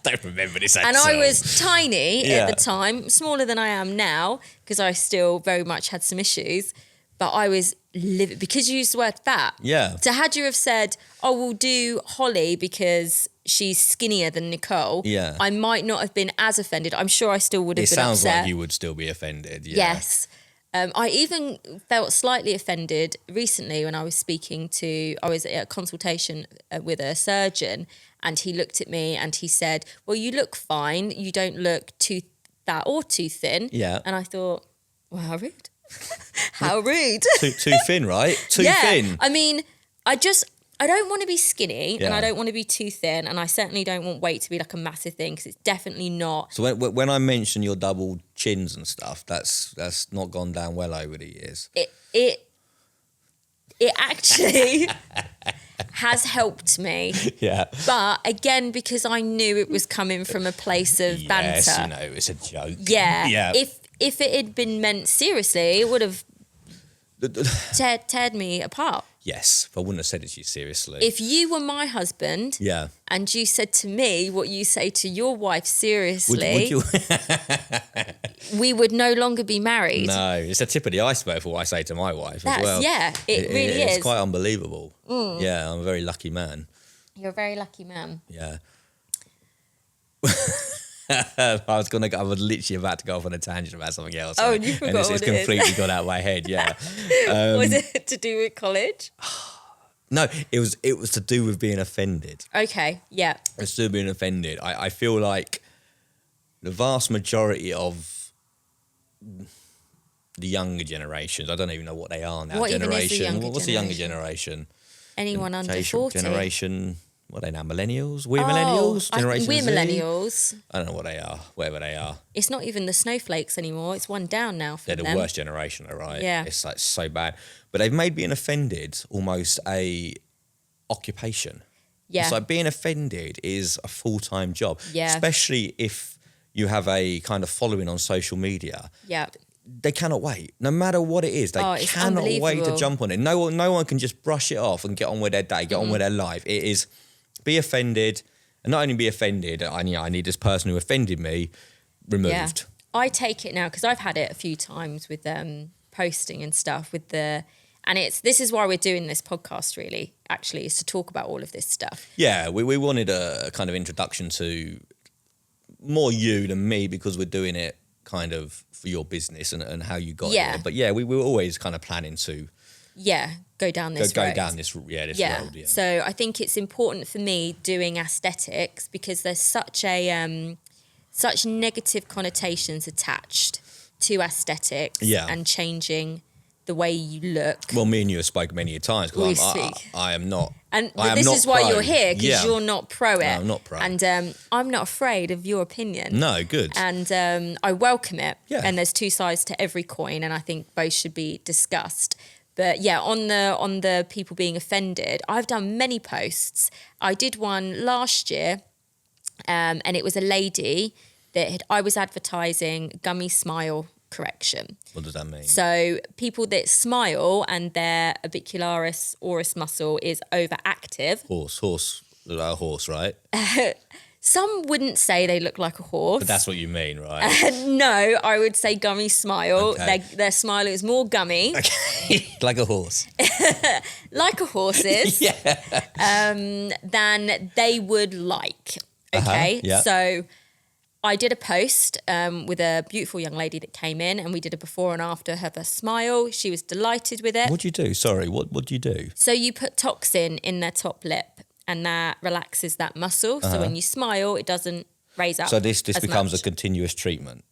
Don't remember this at And all. I was tiny at the time, smaller than I am now, because I still very much had some issues. But I was livid because you used the word fat. Yeah. So had you have said, oh, we'll do Holly because she's skinnier than Nicole, I might not have been as offended. I'm sure I still would have been upset. It sounds like you would still be offended. Yeah. Yes. I even felt slightly offended recently when I was I was at a consultation with a surgeon, and he looked at me and he said, well, you look fine. You don't look too fat or too thin. Yeah. And I thought, well, how rude. How rude. Too thin, right? Too thin. I mean, I don't want to be skinny and I don't want to be too thin, and I certainly don't want weight to be like a massive thing, because it's definitely not. So when I mention your double chins and stuff, that's not gone down well over the years. It actually has helped me. Yeah. But again, because I knew it was coming from a place of banter. Yes, it's a joke. Yeah. Yeah. If it had been meant seriously, it would have teared me apart. Yes, but I wouldn't have said it to you seriously. If you were my husband and you said to me what you say to your wife seriously, would you? we would no longer be married. No, it's the tip of the iceberg for what I say to my wife as well. Yeah, it really is. It's quite unbelievable. Yeah, I'm a very lucky man. You're a very lucky man. Yeah. I was literally about to go off on a tangent about something else. Oh, you forgot and it's completely gone out of my head. Yeah. Was it to do with college? No, it was to do with being offended. Okay, yeah. It's to do with being offended. I feel like the vast majority of the younger generations, I don't even know what they are now. What even is the younger What's the younger generation? Anyone under 40? Generation. What are they now? Millennials? We're millennials? Generation we're Z? millennials. I don't know what they are, whatever they are. It's not even the snowflakes anymore. It's one down now for They're them. the worst generation, though, right? Yeah. It's like so bad. But they've made being offended almost a occupation. Yeah. It's like being offended is a full-time job. Yeah. Especially if you have a kind of following on social media. Yeah. They cannot wait. No matter what it is, they it's cannot wait to unbelievable. jump on it. No one can just brush it off and get on with their day, get on with their life. It is be offended, and not only be offended, I need this person who offended me removed. Yeah. I take it now because I've had it a few times with posting and stuff and this is why we're doing this podcast really, actually, is to talk about all of this stuff. Yeah, we wanted a kind of introduction to more you than me, because we're doing it kind of for your business and how you got here. But yeah, we were always kind of planning to go down this road. Go down this road. Yeah. So I think it's important for me doing aesthetics because there's such negative connotations attached to aesthetics and changing the way you look. Well, me and you have spoken many times because I am not. And this is why you're here, because you're not pro it. No, I'm not pro. And I'm not afraid of your opinion. No, good. And I welcome it. Yeah. And there's two sides to every coin, and I think both should be discussed. But yeah, on the people being offended, I've done many posts. I did one last year, and it was a lady that I was advertising gummy smile correction. What does that mean? So people that smile and their orbicularis oris muscle is overactive. Horse, like a horse, right? Some wouldn't say they look like a horse. But that's what you mean, right? No, I would say gummy smile. Okay. Their smile is more gummy. Okay. Like a horse. Like a horse's. Than they would like. Okay? Yeah. So I did a post with a beautiful young lady that came in, and we did a before and after of her smile. She was delighted with it. What do you do? Sorry, what do you do? So you put toxin in their top lip, and that relaxes that muscle. So when you smile, it doesn't raise up. So this becomes much. a continuous treatment.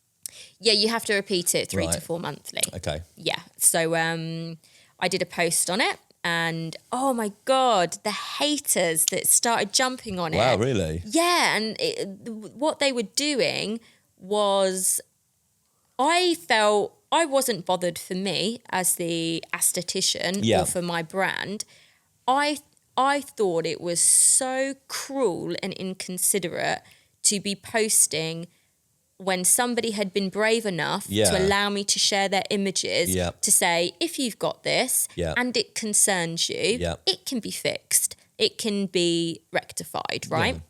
Yeah, you have to repeat it 3 to Right. 4 monthly. Okay. Yeah. So I did a post on it, and oh my God, the haters that started jumping on it. Wow, really? Yeah, and what they were doing was, I felt I wasn't bothered for me as the aesthetician or for my brand. I thought it was so cruel and inconsiderate to be posting when somebody had been brave enough to allow me to share their images to say, if you've got this and it concerns you, it can be fixed. It can be rectified, right?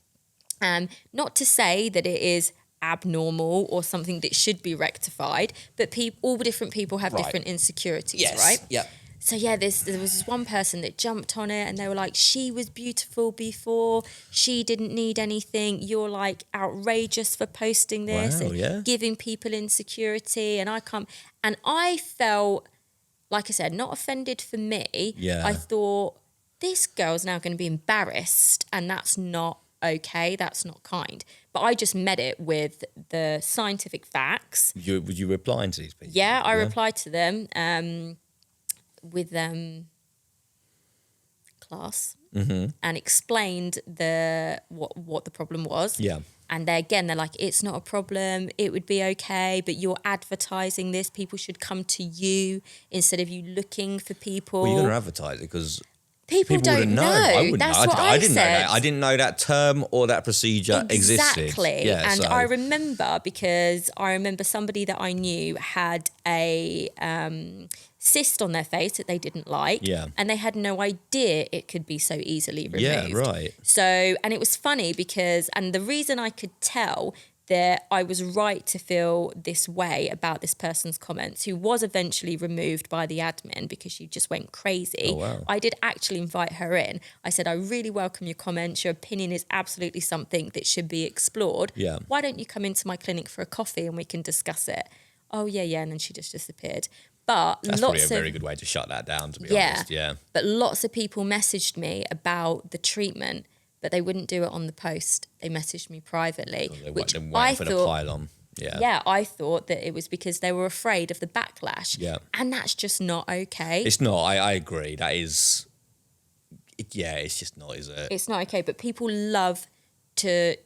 Not to say that it is abnormal or something that should be rectified, but all different people have different insecurities, right? Yeah. So yeah, there was this one person that jumped on it, and they were like, she was beautiful before, she didn't need anything, you're like outrageous for posting this and giving people insecurity, and I felt, like I said, not offended for me. I thought, this girl's now going to be embarrassed, and that's not okay, that's not kind. But I just met it with the scientific facts. Would you replying to these people? Yeah, I replied to them with class and explained what the problem was. Yeah. And they're like, it's not a problem, it would be okay, but you're advertising this, people should come to you instead of you looking for people. Well, you're going to advertise it because people don't know. I wouldn't That's know. what I didn't said. know that. I didn't know that term or that procedure existed. Exactly. Yeah, and so. I remember somebody that I knew had a cyst on their face that they didn't like. Yeah. And they had no idea it could be so easily removed. Yeah, right. So, and it was funny because, and the reason I could tell that I was right to feel this way about this person's comments, who was eventually removed by the admin because she just went crazy. Oh, wow. I did actually invite her in. I said, I really welcome your comments. Your opinion is absolutely something that should be explored. Yeah. Why don't you come into my clinic for a coffee and we can discuss it? Oh, yeah. And then she just disappeared. But that's probably a very good way to shut that down, to be honest. Yeah. But lots of people messaged me about the treatment, but they wouldn't do it on the post. They messaged me privately, which I thought, the pylon. Yeah, I thought that it was because they were afraid of the backlash. Yeah. And that's just not okay. It's not. I agree. That is, it's just not, is it? It's not okay. But people love to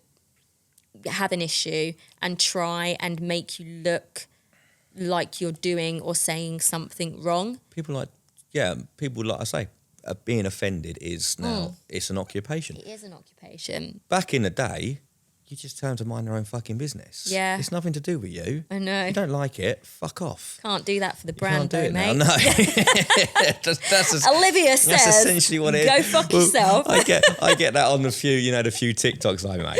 have an issue and try and make you look like you're doing or saying something wrong. People like I say, being offended is now, it's an occupation. It is an occupation. Back in the day, you just turned to mind their own fucking business. Yeah. It's nothing to do with you. I know. You don't like it, fuck off. Can't do that for the brand, though, mate. No. that's Olivia says, that's essentially what it is. Go fuck yourself. I get that on the few TikToks I make.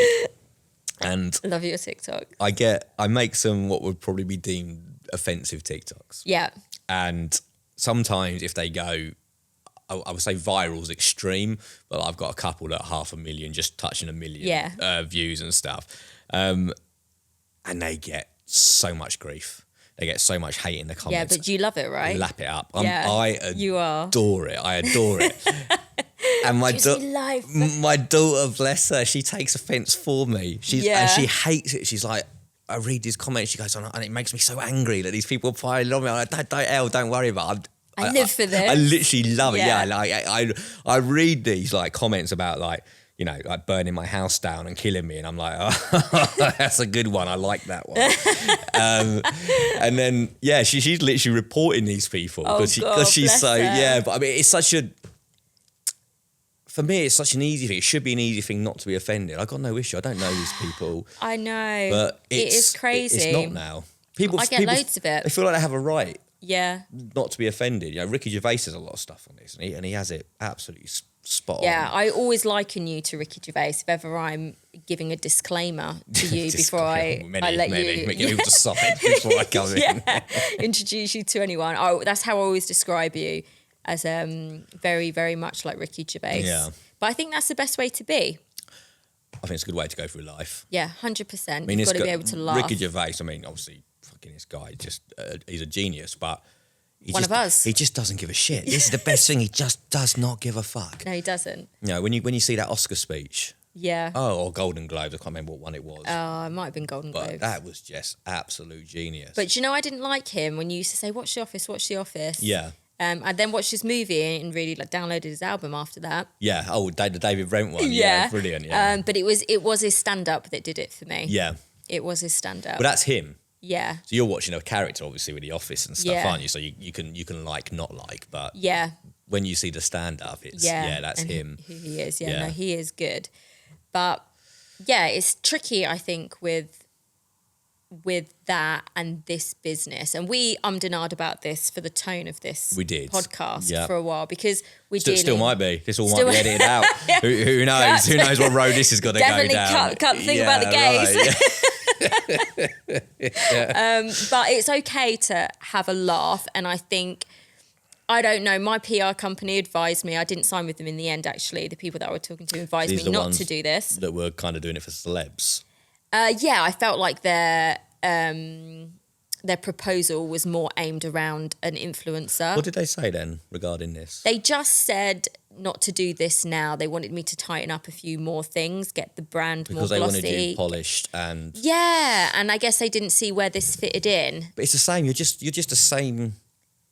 And love your TikTok. I make some what would probably be deemed offensive TikToks. Yeah. And sometimes if they go, I would say viral's extreme, but I've got a couple that are 500,000, just touching 1 million views and stuff. And they get so much grief. they get so much hate in the Yeah, comments. but you love it, right? Lap it up. You are. Adore it. I adore it. And my life. my daughter, bless her, she takes offence for me. And she hates it. She's like, I read these comments. She goes on, and it makes me so angry that these people are piling on me. I'm like, don't worry about it. I live for this. I literally love it. Yeah. Yeah, like I read these like comments about like, you know, like burning my house down and killing me, and I'm like, oh, that's a good one. I like that one. And then she's literally reporting these people because she's so her. But I mean, it's such a. For me, it's such an easy thing. It should be an easy thing not to be offended. I got no issue. I don't know these people. I know, but it is crazy. It's not now. I get loads of it. They feel like they have a right. Yeah. Not to be offended. You know, Ricky Gervais has a lot of stuff on this, and he has it absolutely spot on. Yeah, I always liken you to Ricky Gervais if ever I'm giving a disclaimer to you before I let you... Make you decide before I come in. Introduce you to anyone. That's how I always describe you, as very, very much like Ricky Gervais. Yeah. But I think that's the best way to be. I think it's a good way to go through life. Yeah, 100%. I mean, you've got to be able to laugh. Ricky Gervais, I mean, obviously, fucking this guy, he's a genius, but... One of us. He just doesn't give a shit. This is the best thing. He just does not give a fuck. No, he doesn't. You know, when you see that Oscar speech... Yeah. Or Golden Globes, I can't remember what one it was. Oh, it might have been Golden Globes. But that was just absolute genius. But do you know, I didn't like him when you used to say, watch The Office, watch The Office. Yeah. I then watched his movie and really like downloaded his album after that. Yeah. Oh, the David Brent one. Yeah. Brilliant. Yeah. But it was his stand-up that did it for me. Yeah. It was his stand-up. But that's him. Yeah. So you're watching a character, obviously, with The Office and stuff, Yeah. aren't you? So you can like, not like, but Yeah. when you see the stand-up, it's, that's and him. Who he is. Yeah, Yeah. no, he is good. But yeah, it's tricky, I think, with that and this business. And we ummed and ahed about this for the tone of this podcast for a while, because we're dealing... Still might be. This all might be edited out. Who knows? Who knows what road this is going to go down. Definitely cut the thing about the gays. Right, but it's okay to have a laugh. And I think... I don't know. My PR company advised me. I didn't sign with them in the end, actually. The people that I was talking to advised me not to do this. That were kind of doing it for celebs. Yeah, I felt like their proposal was more aimed around an influencer. What did they say then regarding this? They just said not to do this now. They wanted me to tighten up a few more things, get the brand more glossy. Because they wanted you polished and... Yeah, and I guess they didn't see where this fitted in. But it's the same. You're just the same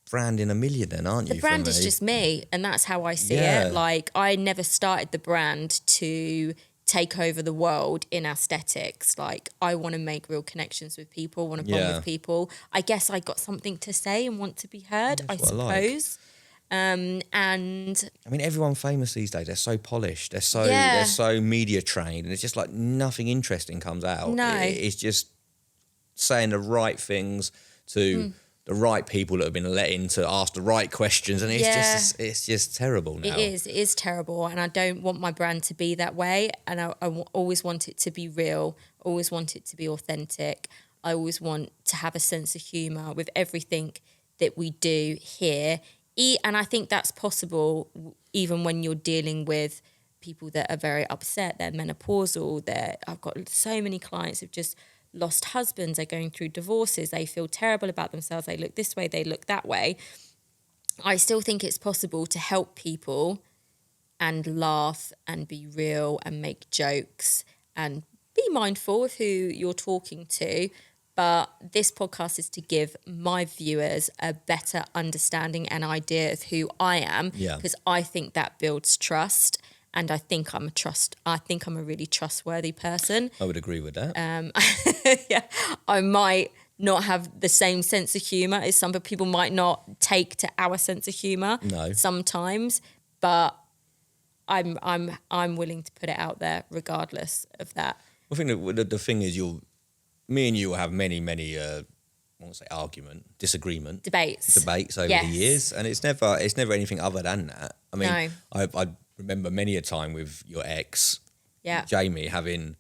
brand in a million then, aren't you? The brand is just me, and that's how I see it. Like, I never started the brand to take over the world in aesthetics. Like, I want to make real connections with people, want to bond with people. I guess I got something to say and want to be heard, I suppose. And I mean, everyone famous these days, they're so polished, they're so media trained, and it's just like nothing interesting comes out. No. It's just saying the right things to the right people that have been let in to ask the right questions, and it's just terrible now. It is terrible, and I don't want my brand to be that way, and I always want it to be real, always want it to be authentic. I always want to have a sense of humour with everything that we do here, and I think that's possible even when you're dealing with people that are very upset, they're menopausal, I've got so many clients who've just lost husbands, they're going through divorces, they feel terrible about themselves, they look this way, they look that way. I still think it's possible to help people and laugh and be real and make jokes and be mindful of who you're talking to. But this podcast is to give my viewers a better understanding and idea of who I am, because I think that builds trust. And I think I'm a really trustworthy person. I would agree with that. I might not have the same sense of humour as some people might not take to our sense of humour. No. Sometimes, but I'm willing to put it out there regardless of that. I think the thing is, me and you will have many, I won't say disagreement, debates over the years, and it's never anything other than that. I mean, no. I remember many a time with your ex, Jamie, having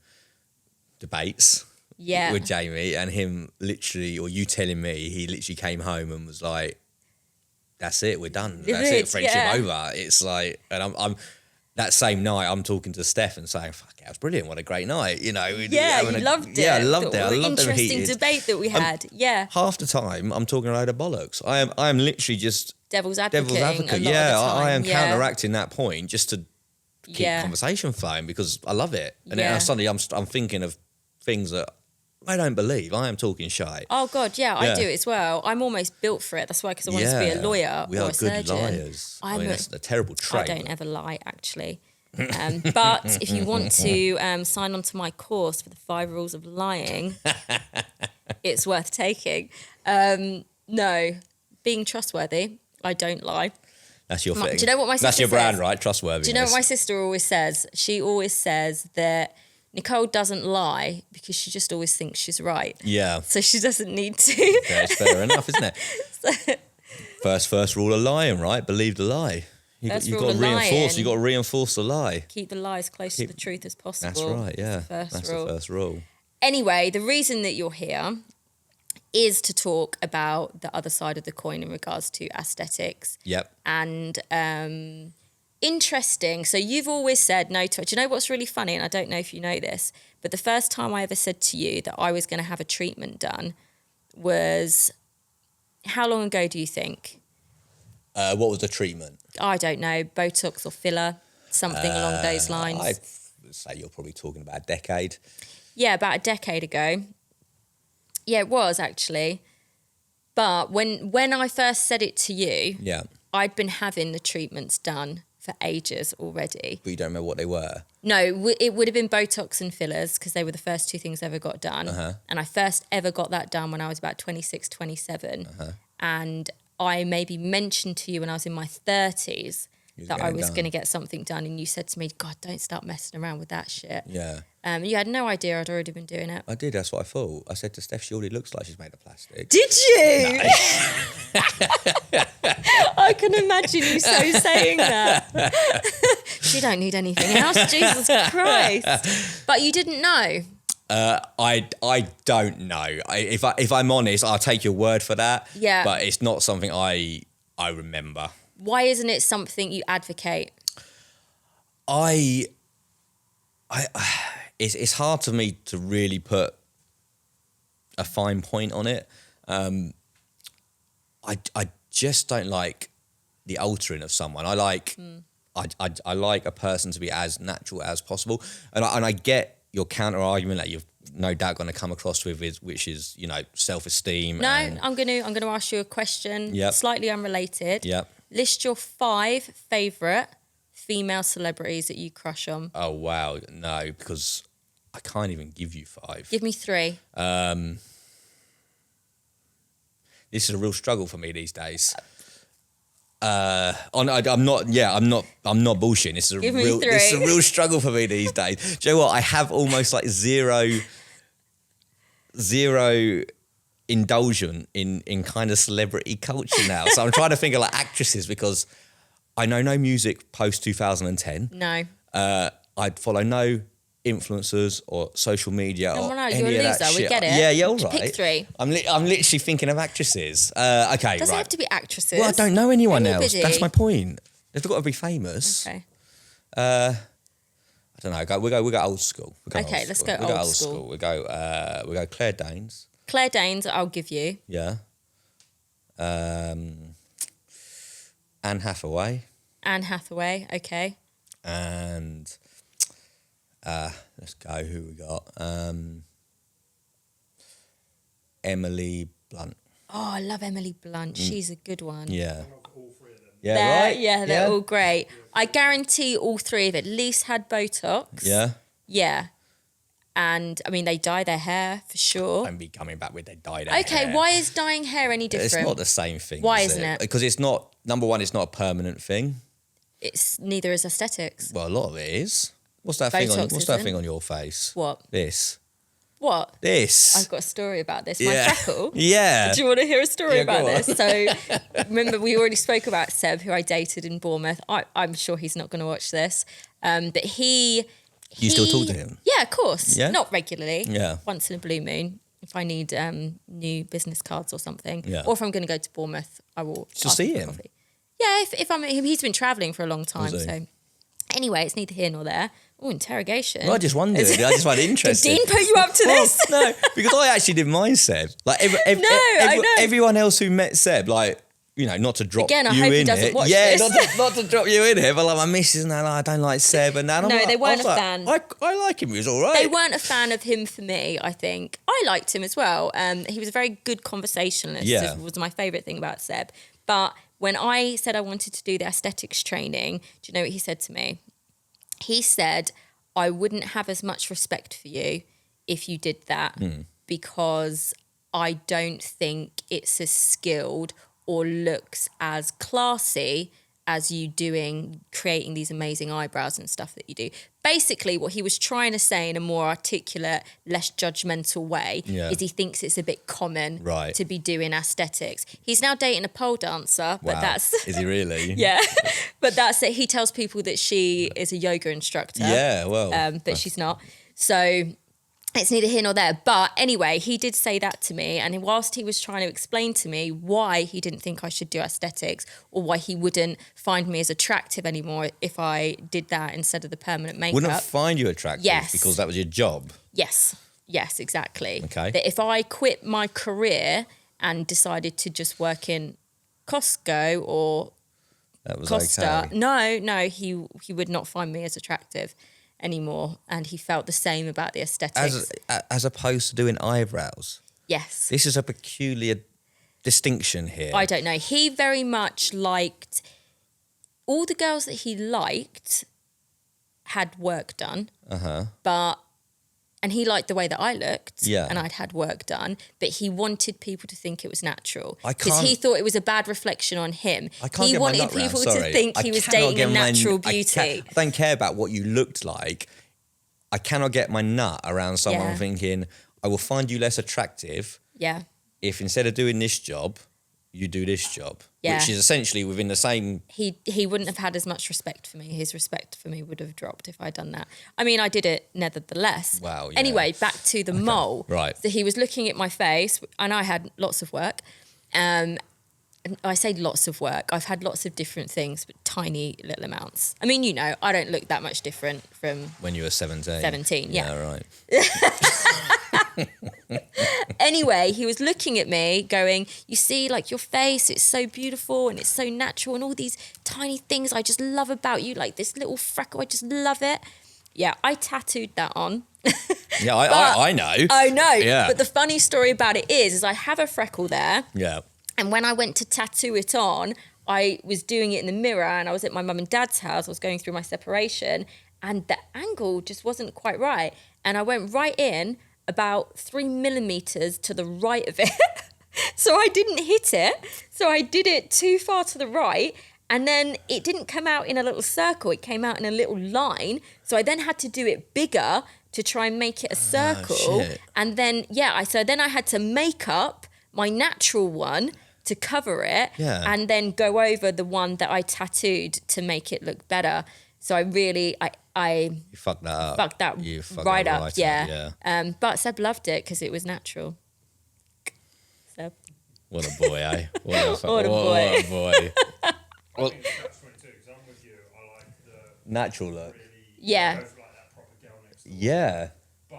debates with Jamie, and him literally, or you telling me, he literally came home and was like, "That's it, we're done. That's it, friendship over." It's like, and I'm that same night, I'm talking to Steph and saying, "Fuck, that was brilliant! What a great night!" You know. Yeah, you loved it. Yeah, I loved it. I The loved the interesting heated. debate that we had. Yeah. Half the time, I'm talking a load of bollocks. I am literally just Devil's advocate. Yeah, I am yeah. counteracting that point just to keep Yeah. conversation flowing because I love it. And Yeah. then suddenly I'm thinking of things that I don't believe. I am talking shite. Oh God, yeah, I Yeah. do it as well. I'm almost built for it. That's why, because I wanted to be a lawyer We or are a surgeon. good liars. I mean, that's a terrible I trait. don't ever lie, actually. But if you want to sign on to my course for the 5 rules of lying, it's worth taking. No, being trustworthy, I don't lie. That's your thing. Do you know what my sister That's your brand, says? right? Trustworthiness. Do you know what my sister always says? She always says that Nicole doesn't lie because she just always thinks she's right. Yeah. So she doesn't need to. Yeah, it's fair enough, isn't it? First rule of lying, right? Believe the lie. You've got to reinforce. You've got to reinforce the lie. Keep the lie as close to the truth as possible. That's right. Yeah. That's That's rule. the first rule. Anyway, the reason that you're here is to talk about the other side of the coin in regards to aesthetics. Yep. And interesting. So you've always said no to it. Do you know what's really funny? And I don't know if you know this, but the first time I ever said to you that I was going to have a treatment done was how long ago do you think? What was the treatment? I don't know, Botox or filler, something along those lines. I'd say you're probably talking about a decade. Yeah, about a decade ago. Yeah, it was actually. But when I first said it to you, Yeah. I'd been having the treatments done for ages already. But you don't remember what they were. No, it would have been Botox and fillers because they were the first 2 things I ever got done. And I first ever got that done when I was about 26, 27. And I maybe mentioned to you when I was in my 30s that I was going to get something done. And you said to me, God, don't start messing around with that shit. Yeah. You had no idea I'd already been doing it. I did. That's what I thought. I said to Steph, she already looks like she's made of plastic. Did you? I can imagine you so saying that. She don't need anything else. Jesus Christ. But you didn't know. I don't know. If I'm honest, I'll take your word for that. Yeah. But it's not something I remember. Why isn't it something you advocate? It's hard for me to really put a fine point on it. I just don't like the altering of someone. I like I like a person to be as natural as possible, and I get your counter argument that you've no doubt going to come across with, which is self-esteem. No, and, I'm gonna ask you a question, Yep. slightly unrelated. Yep. List your 5 favourite female celebrities that you crush on. Oh wow, no, because I can't even give you 5. Give me 3. This is a real struggle for me these days. I'm not bullshitting. This is Give me 3. This is a real struggle for me these days. Do you know what? I have almost like zero indulgent in kind of celebrity culture now. So I'm trying to think of like actresses because I know no music post 2010. No. I'd follow no influencers or social media or No, any you're a of that loser. We shit. get it. Yeah, all right. Pick 3. I'm literally thinking of actresses. Okay, Does it right. have to be actresses? Well, I don't know anyone else. Anybody. That's my point. They've got to be famous. Okay. I don't know. We go old school. Okay, let's go old school. We go Claire Danes. Claire Danes, I'll give you. Yeah. Anne Hathaway. Anne Hathaway, okay. And let's go. Who we got? Emily Blunt. Oh, I love Emily Blunt. She's a good one. Yeah. All 3 of them. Yeah. Right. Yeah, they're all great. I guarantee all 3 have at least had Botox. Yeah. Yeah. And, I mean, they dye their hair for sure. Don't be coming back with their dyed hair. Okay, why is dyeing hair any different? It's not the same thing. Why is isn't it? Because it's not, number one, it's not a permanent thing. It's neither is aesthetics. Well, a lot of it is. What's that thing on? Botox What's that isn't. thing on your face? What? This. What? This. I've got a story about this. Yeah. My freckle. Yeah. Do you want to hear a story Yeah, about go on. this? So, remember, we already spoke about Seb, who I dated in Bournemouth. I'm sure he's not going to watch this. But he... You still talk to him? Yeah, of course. Yeah? Not regularly. Yeah. Once in a blue moon. If I need new business cards or something. Yeah. Or if I'm going to go to Bournemouth, I will... Still ask see for him? coffee. Yeah, if I'm... He's been travelling for a long time, Has he? so... Anyway, it's neither here nor there. Oh, interrogation. Well, I just wondered. I just find it Did interesting. Dean put you up to this? No, because I actually didn't mind Seb. Like I know. everyone else who met Seb, like, you know, not to drop Again, I you hope he in doesn't it. watch Yeah, this. not to drop you in it. But like my missus and that, like, I don't like Seb and that. No, they weren't a fan. I like him. He was all right. They weren't a fan of him for me, I think. I liked him as well. He was a very good conversationalist. Yeah. It was my favourite thing about Seb. But when I said I wanted to do the aesthetics training, do you know what he said to me? He said, I wouldn't have as much respect for you if you did that because I don't think it's as skilled or looks as classy as you creating these amazing eyebrows and stuff that you do. Basically, what he was trying to say in a more articulate, less judgmental way is he thinks it's a bit common to be doing aesthetics. He's now dating a pole dancer, but that's... Is he really? Yeah, but that's it. He tells people that she is a yoga instructor. Yeah, well... but she's not. So... it's neither here nor there. But anyway, he did say that to me. And whilst he was trying to explain to me why he didn't think I should do aesthetics or why he wouldn't find me as attractive anymore if I did that instead of the permanent makeup. Wouldn't find you attractive Yes. because that was your job. Yes, exactly. Okay. That if I quit my career and decided to just work in Costco or That was Costa, okay. no, he would not find me as attractive anymore, and he felt the same about the aesthetics. As opposed to doing eyebrows. Yes. This is a peculiar distinction here. I don't know. He very much liked... all the girls that he liked had work done. But... and he liked the way that I looked. Yeah. And I'd had work done. But he wanted people to think it was natural. I Because can't- he thought it was a bad reflection on him. I can't He get my wanted nut round, people sorry. to think I he was cannot dating get a my- natural I beauty. don't care about what you looked like. I cannot get my nut around someone Yeah. thinking, I will find you less attractive Yeah. if instead of doing this job, you do this job. Yeah. Which is essentially within the same... He wouldn't have had as much respect for me. His respect for me would have dropped if I'd done that. I mean, I did it nevertheless. Wow, yeah. Anyway, back to the mole. Right. So he was looking at my face, and I had lots of work. And I say lots of work. I've had lots of different things, but tiny little amounts. I mean, you know, I don't look that much different from... When you were 17. 17, yeah. Yeah, right. Anyway, he was looking at me going, you see, like, your face, it's so beautiful and it's so natural and all these tiny things I just love about you, like this little freckle, I just love it. Yeah, I tattooed that on. Yeah, I know. I know. Yeah. But the funny story about it is I have a freckle there. Yeah. And when I went to tattoo it on, I was doing it in the mirror and I was at my mum and dad's house. I was going through my separation and the angle just wasn't quite right. And I went right in about 3 millimeters to the right of it. So I didn't hit it. So I did it too far to the right. And then it didn't come out in a little circle. It came out in a little line. So I then had to do it bigger to try and make it a circle. Shit. And then, so then I had to make up my natural one to cover it and then go over the one that I tattooed to make it look better. So I really, You fucked that up. fucked that You fucked right that up, yeah. But Seb loved it because it was natural. Seb. What a boy, eh? What a What a boy. What a boy. I think it's 22 because I'm with you. I like the Natural look. really Yeah. go for like that proper girl next door. Yeah. But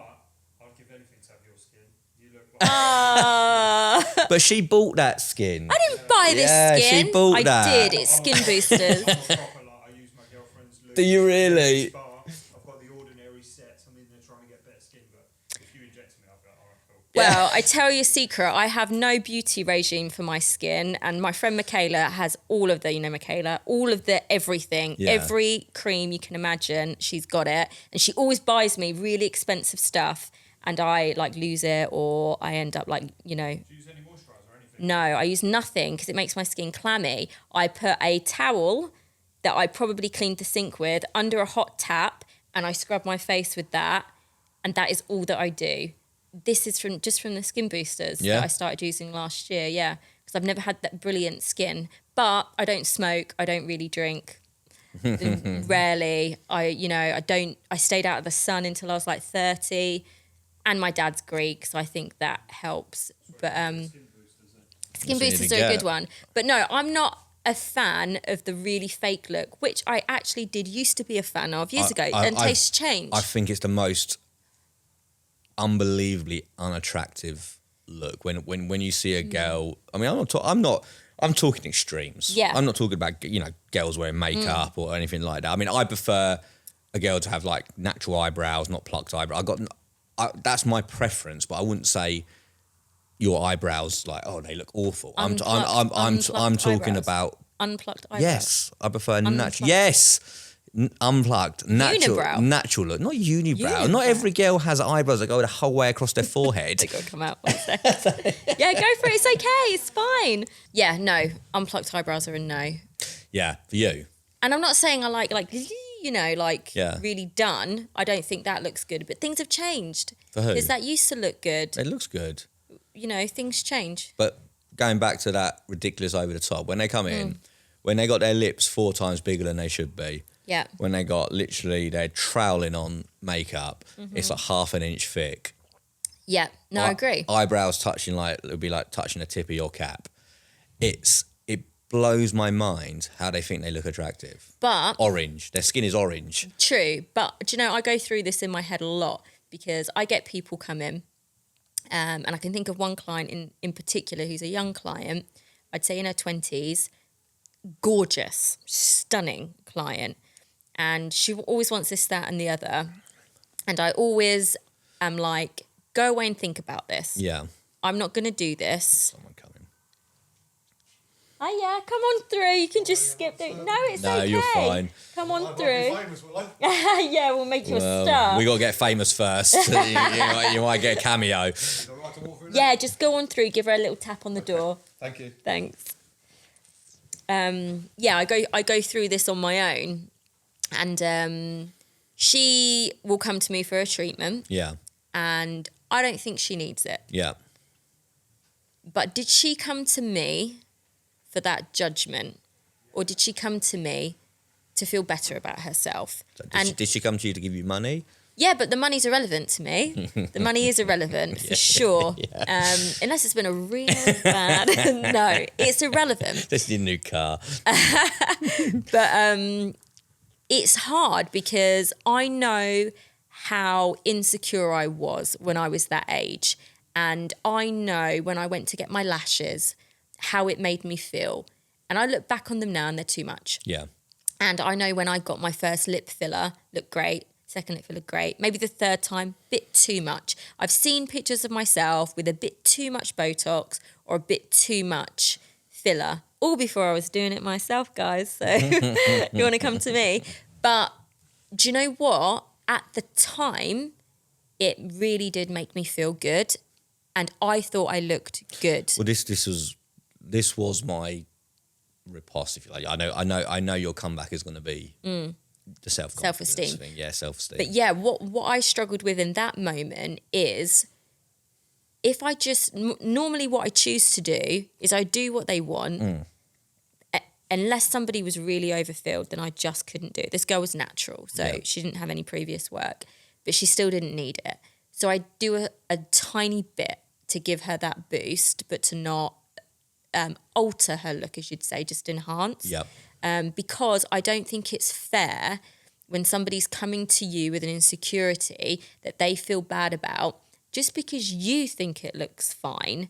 I'd give anything to have your skin. You look like But she bought that skin. I didn't buy this Yeah, she skin. bought I that. did. It's skin boosters. proper. Like I use my girlfriend's lube. Do you really? Spa. I've got the ordinary sets. I'm in there trying to get better skin, but if you inject me, I'll be like, alright, cool. Well, I tell you a secret. I have no beauty regime for my skin, and my friend Michaela has all of the, you know, Michaela, all of the everything, Yeah. every cream you can imagine. She's got it, and she always buys me really expensive stuff, and I like lose it, or I end up like, you know. Do you use any moisturiser or anything? No, I use nothing because it makes my skin clammy. I put a towel that I probably cleaned the sink with under a hot tap, and I scrub my face with that, and that is all that I do. This is from the skin boosters Yeah. that I started using last year, yeah, because I've never had that brilliant skin. But I don't smoke, I don't really drink. Rarely. I stayed out of the sun until I was like 30, and my dad's Greek, so I think that helps. But skin That's what you need boosters to are a get. good one. But no, I'm not a fan of the really fake look, which I actually did used to be a fan of years ago, I- and I- tastes change. I think it's the most unbelievably unattractive look when you see a girl. I mean, I'm talking extremes. Yeah. I'm not talking about, girls wearing makeup or anything like that. I mean, I prefer a girl to have like natural eyebrows, not plucked eyebrows. That's my preference, but I wouldn't say your eyebrows like, oh, they look awful. I'm talking eyebrows. about Unplucked eyebrows. yes. I prefer natural. Yes. Unplugged, Unibrow. natural look, not unibrow. Unibrow. Not every girl has eyebrows that go the whole way across their forehead. They got to come out one second. Yeah, go for it. It's okay. It's fine. Yeah, no. Unplucked eyebrows are a no. Yeah, for you. And I'm not saying I like Yeah. really done. I don't think that looks good. But things have changed. For who? Because that used to look good. It looks good. Things change. But going back to that ridiculous over the top, when they come in, when they got their lips 4 times bigger than they should be, Yeah. when they got literally, they're troweling on makeup, it's like half an inch thick. Yeah. No, I agree. Eyebrows touching it would be like touching the tip of your cap. It blows my mind how they think they look attractive. But Orange. Their skin is orange. true. But do you know, I go through this in my head a lot because I get people come in, and I can think of one client in particular who's a young client, I'd say in her 20s, gorgeous, stunning client. And she always wants this, that, and the other. And I always am like, go away and think about this. Yeah. I'm not going to do this. Someone coming. Oh, yeah, come on through. You can just skip through. No, it's No, okay. you're fine. Come I on won't be through. famous, will I? Yeah, we'll make you a star. We got to get famous first. you might get a cameo. Is it all right to walk through now? Yeah, just go on through. Give her a little tap on the door. Thank you. Thanks. I go through this on my own, and she will come to me for a treatment, Yeah. and I don't think she needs it. Yeah. But did she come to me for that judgment, or did she come to me to feel better about herself? Did she come to you to give you money? Yeah, but the money's irrelevant to me. The money is irrelevant for sure. Unless it's been a real bad. No, it's irrelevant. This is your new car. But it's hard because I know how insecure I was when I was that age. And I know when I went to get my lashes, how it made me feel. And I look back on them now and they're too much. Yeah. And I know when I got my first lip filler, looked great. Second lip filler, great. Maybe the third time, bit too much. I've seen pictures of myself with a bit too much Botox or a bit too much filler, all before I was doing it myself, guys. So you want to come to me. But do you know what? At the time, it really did make me feel good. And I thought I looked good. Well, this was my riposte, if you like. I know your comeback is going to be the Self-esteem thing. Yeah, self-esteem. But yeah, what I struggled with in that moment is if I just normally what I choose to do is I do what they want. Unless somebody was really overfilled, then I just couldn't do it. This girl was natural, so she didn't have any previous work, but she still didn't need it. So I do a tiny bit to give her that boost, but to not alter her look, as you'd say, just enhance. Yep. Because I don't think it's fair when somebody's coming to you with an insecurity that they feel bad about just because you think it looks fine,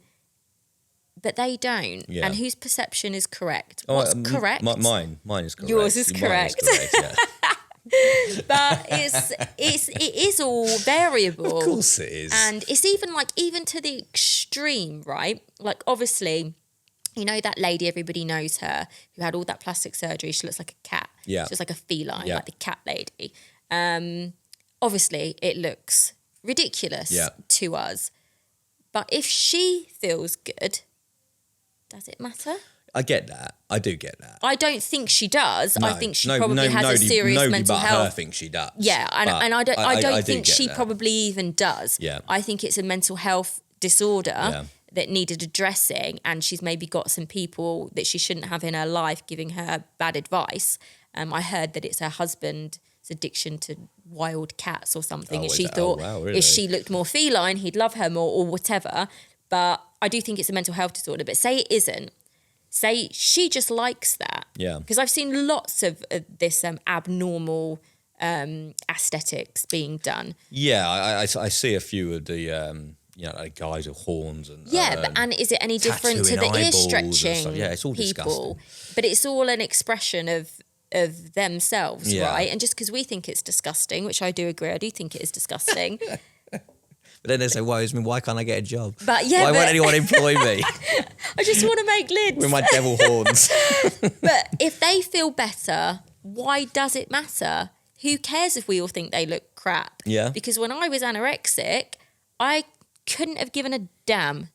but they don't. Yeah. And whose perception is correct? What's correct? Mine is correct. Yours is correct. Yeah. But it is all variable. Of course it is. And it's even to the extreme, right? Like obviously, you know that lady, everybody knows her, who had all that plastic surgery. She looks like a cat. Yeah. She's like a feline, Yeah. like the cat lady. Obviously, it looks ridiculous to us. But if she feels good, does it matter? I get that. I do get that. I don't think she does. I think she No, probably has nobody, a serious nobody mental but health. her thinks she does. Yeah, and I don't do think get she that. probably even does. Yeah. I think it's a mental health disorder Yeah. that needed addressing, and she's maybe got some people that she shouldn't have in her life giving her bad advice. I heard that it's her husband's addiction to wild cats or something, Oh, and is she that- thought oh, wow, really? if she looked more feline, he'd love her more or whatever. But I do think it's a mental health disorder. But say it isn't. say she just likes that. Yeah. Because I've seen lots of this abnormal aesthetics being done. Yeah, I see a few of the like guys with horns and And is it any different to the tattooing ear eyeballs and stretching stuff. Yeah, it's all people? disgusting. But it's all an expression of themselves, Yeah. right? And just because we think it's disgusting, which I do agree, I do think it is disgusting. But then they say, "Why can't I get a job? But yeah, why but- won't anyone employ me I just want to make lids. with my devil horns?" But if they feel better, why does it matter? Who cares if we all think they look crap? Yeah. Because when I was anorexic, I couldn't have given a damn.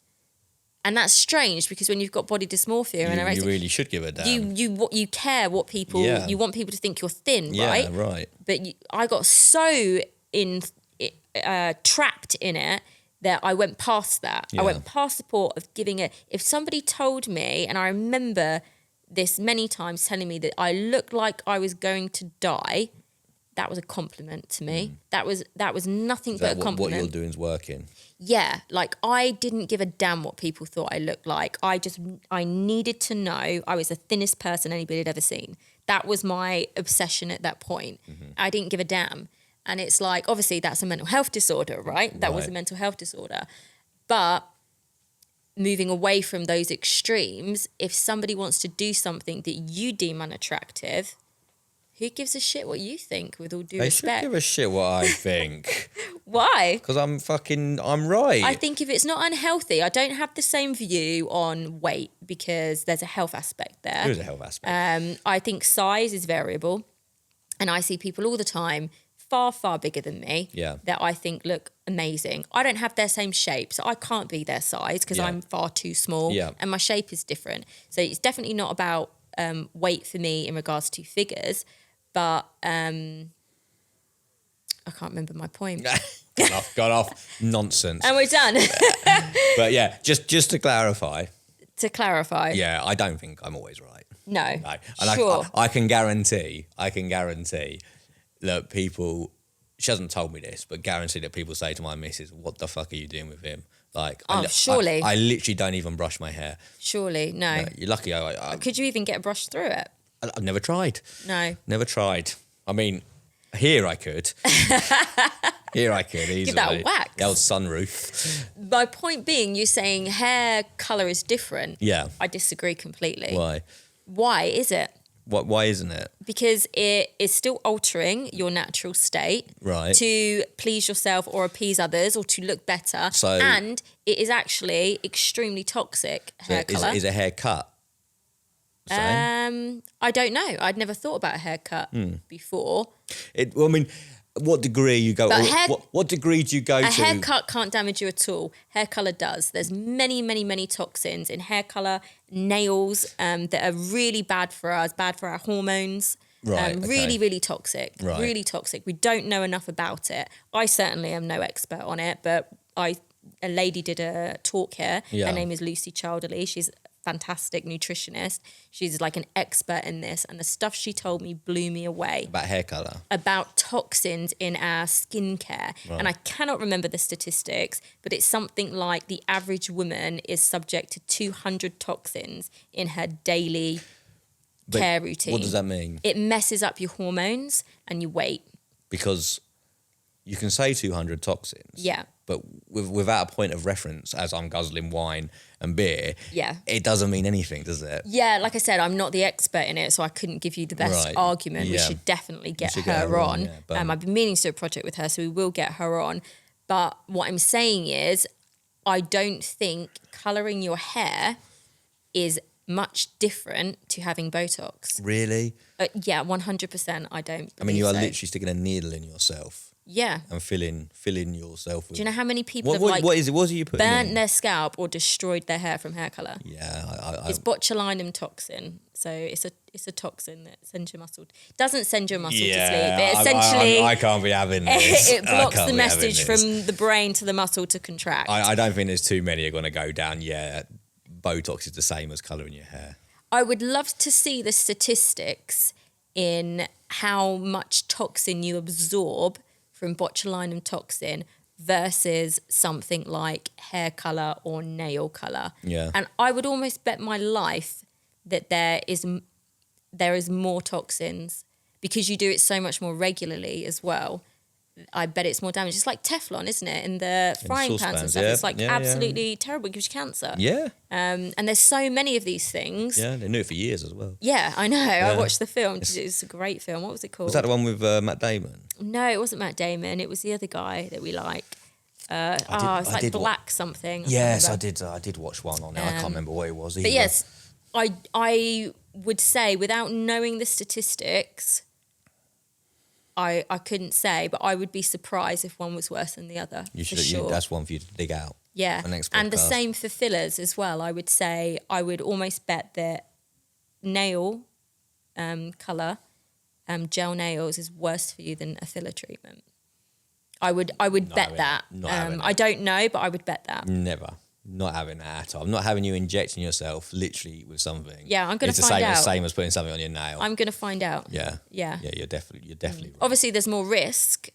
And that's strange because when you've got body dysmorphia and You anorexic, really should give a damn. you care what people, Yeah. you want people to think you're thin, Yeah, right? right. But I got so trapped in it that I went past that. Yeah. I went past the point of giving it. If somebody told me, and I remember this many times telling me that I looked like I was going to die, that was a compliment to me. That was nothing but a What compliment. you're doing is working. Yeah, like I didn't give a damn what people thought I looked like. I needed to know I was the thinnest person anybody had ever seen. That was my obsession at that point. I didn't give a damn. And it's like, obviously that's a mental health disorder, right? That was a Right. mental health disorder. But moving away from those extremes, if somebody wants to do something that you deem unattractive, who gives a shit what you think, with all due They should respect? give a shit what I think. Why? Because I'm right. I think if it's not unhealthy, I don't have the same view on weight because there's a health aspect there. There is a health aspect. I think size is variable, and I see people all the time far bigger than me Yeah. that I think look amazing. I don't have their same shape, so I can't be their size because Yeah. I'm far too small, Yeah. and my shape is different. So it's definitely not about weight for me in regards to figures, but I can't remember my point. Gone off. Nonsense. And we're done. But yeah, just to clarify, To clarify, yeah, I don't think I'm always right. no, No. And sure. I can guarantee that people, she hasn't told me this, but guarantee that people say to my missus, "What the fuck are you doing with him?" Like, Surely. I literally don't even brush my hair. Surely, no. No, you're lucky Could you even get a brush through it? I've never tried. No. Never tried. I mean, here I could. Here I could easily. Give that a wax. The old sunroof. My point being, you're saying hair colour is different. Yeah. I disagree completely. Why? Why is it? Why isn't it? Because it is still altering your natural state Right. to please yourself or appease others or to look better. So- and it is actually extremely toxic hair is, colour. is a haircut? Same? I don't know. I'd never thought about a haircut Hmm. before. Well, I mean, what degree you go? But hair- what degree do you go A to? haircut can't damage you at all. Hair colour does. There's many toxins in hair colour, nails that are really bad for us, bad for our hormones. Right, okay. Really toxic. Right. Really toxic. We don't know enough about it. I certainly am no expert on it, but a lady did a talk here. Yeah. Her name is Lucy Childerley. She's fantastic nutritionist. She's like an expert in this, and the stuff she told me blew me away About hair color. about toxins in our skincare. And I cannot remember the statistics, but it's something like the average woman is subject to 200 toxins in her daily care routine. What does that mean? It messes up your hormones and your weight. Because you can say 200 toxins. Yeah. But without a point of reference, as I'm guzzling wine and beer, Yeah. it doesn't mean anything, does it? Yeah, like I said, I'm not the expert in it, so I couldn't give you the best Right. argument. We Yeah. should definitely get should her, get her on, on. yeah, but- I've been meaning to do a project with her, so we will get her on. But what I'm saying is, I don't think colouring your hair is much different to having Botox. Really? Yeah, 100%. I don't. I mean, you are believe so. literally sticking a needle in yourself Yeah. and filling yourself with. Do you know how many people what, have like what is it? What are you putting burnt in? their scalp or destroyed their hair from hair colour? Yeah, It's botulinum toxin. So it's a toxin that sends your muscle. Doesn't send your muscle to sleep. It essentially I can't be having this. it blocks I can't the be having message this. from the brain to the muscle to contract. I don't think there's too many are going to go down. Yeah, Botox is the same as colouring your hair. I would love to see the statistics in how much toxin you absorb from botulinum toxin versus something like hair colour or nail colour. Yeah. And I would almost bet my life that there is more toxins because you do it so much more regularly as well. I bet it's more damage. It's like Teflon, isn't it? In the frying pans and stuff. yeah. It's like absolutely terrible. It gives you cancer. Yeah. And there's so many of these things. Yeah, they knew it for years as well. Yeah, I know. Yeah. I watched the film. It's a great film. What was it called? Was that the one with Matt Damon? No, it wasn't Matt Damon. It was the other guy that we like. It's like Black something. Yes, I did. I did watch one on it. I can't remember what it was either. But yes, I would say without knowing the statistics, I couldn't say, but I would be surprised if one was worse than the other. You should. For sure. That's one for you to dig out. Yeah, For next and the podcast. same for fillers as well. I would say I would almost bet that nail colour, gel nails is worse for you than a filler treatment. I would bet that. I don't know, but I would bet that. Never. Not having that at all. I'm not having you injecting yourself literally with something. Yeah, I'm going to It's find out. It's the same as putting something on your nail. I'm going to find out. Yeah. Yeah. Yeah, you're definitely right. Obviously, there's more risk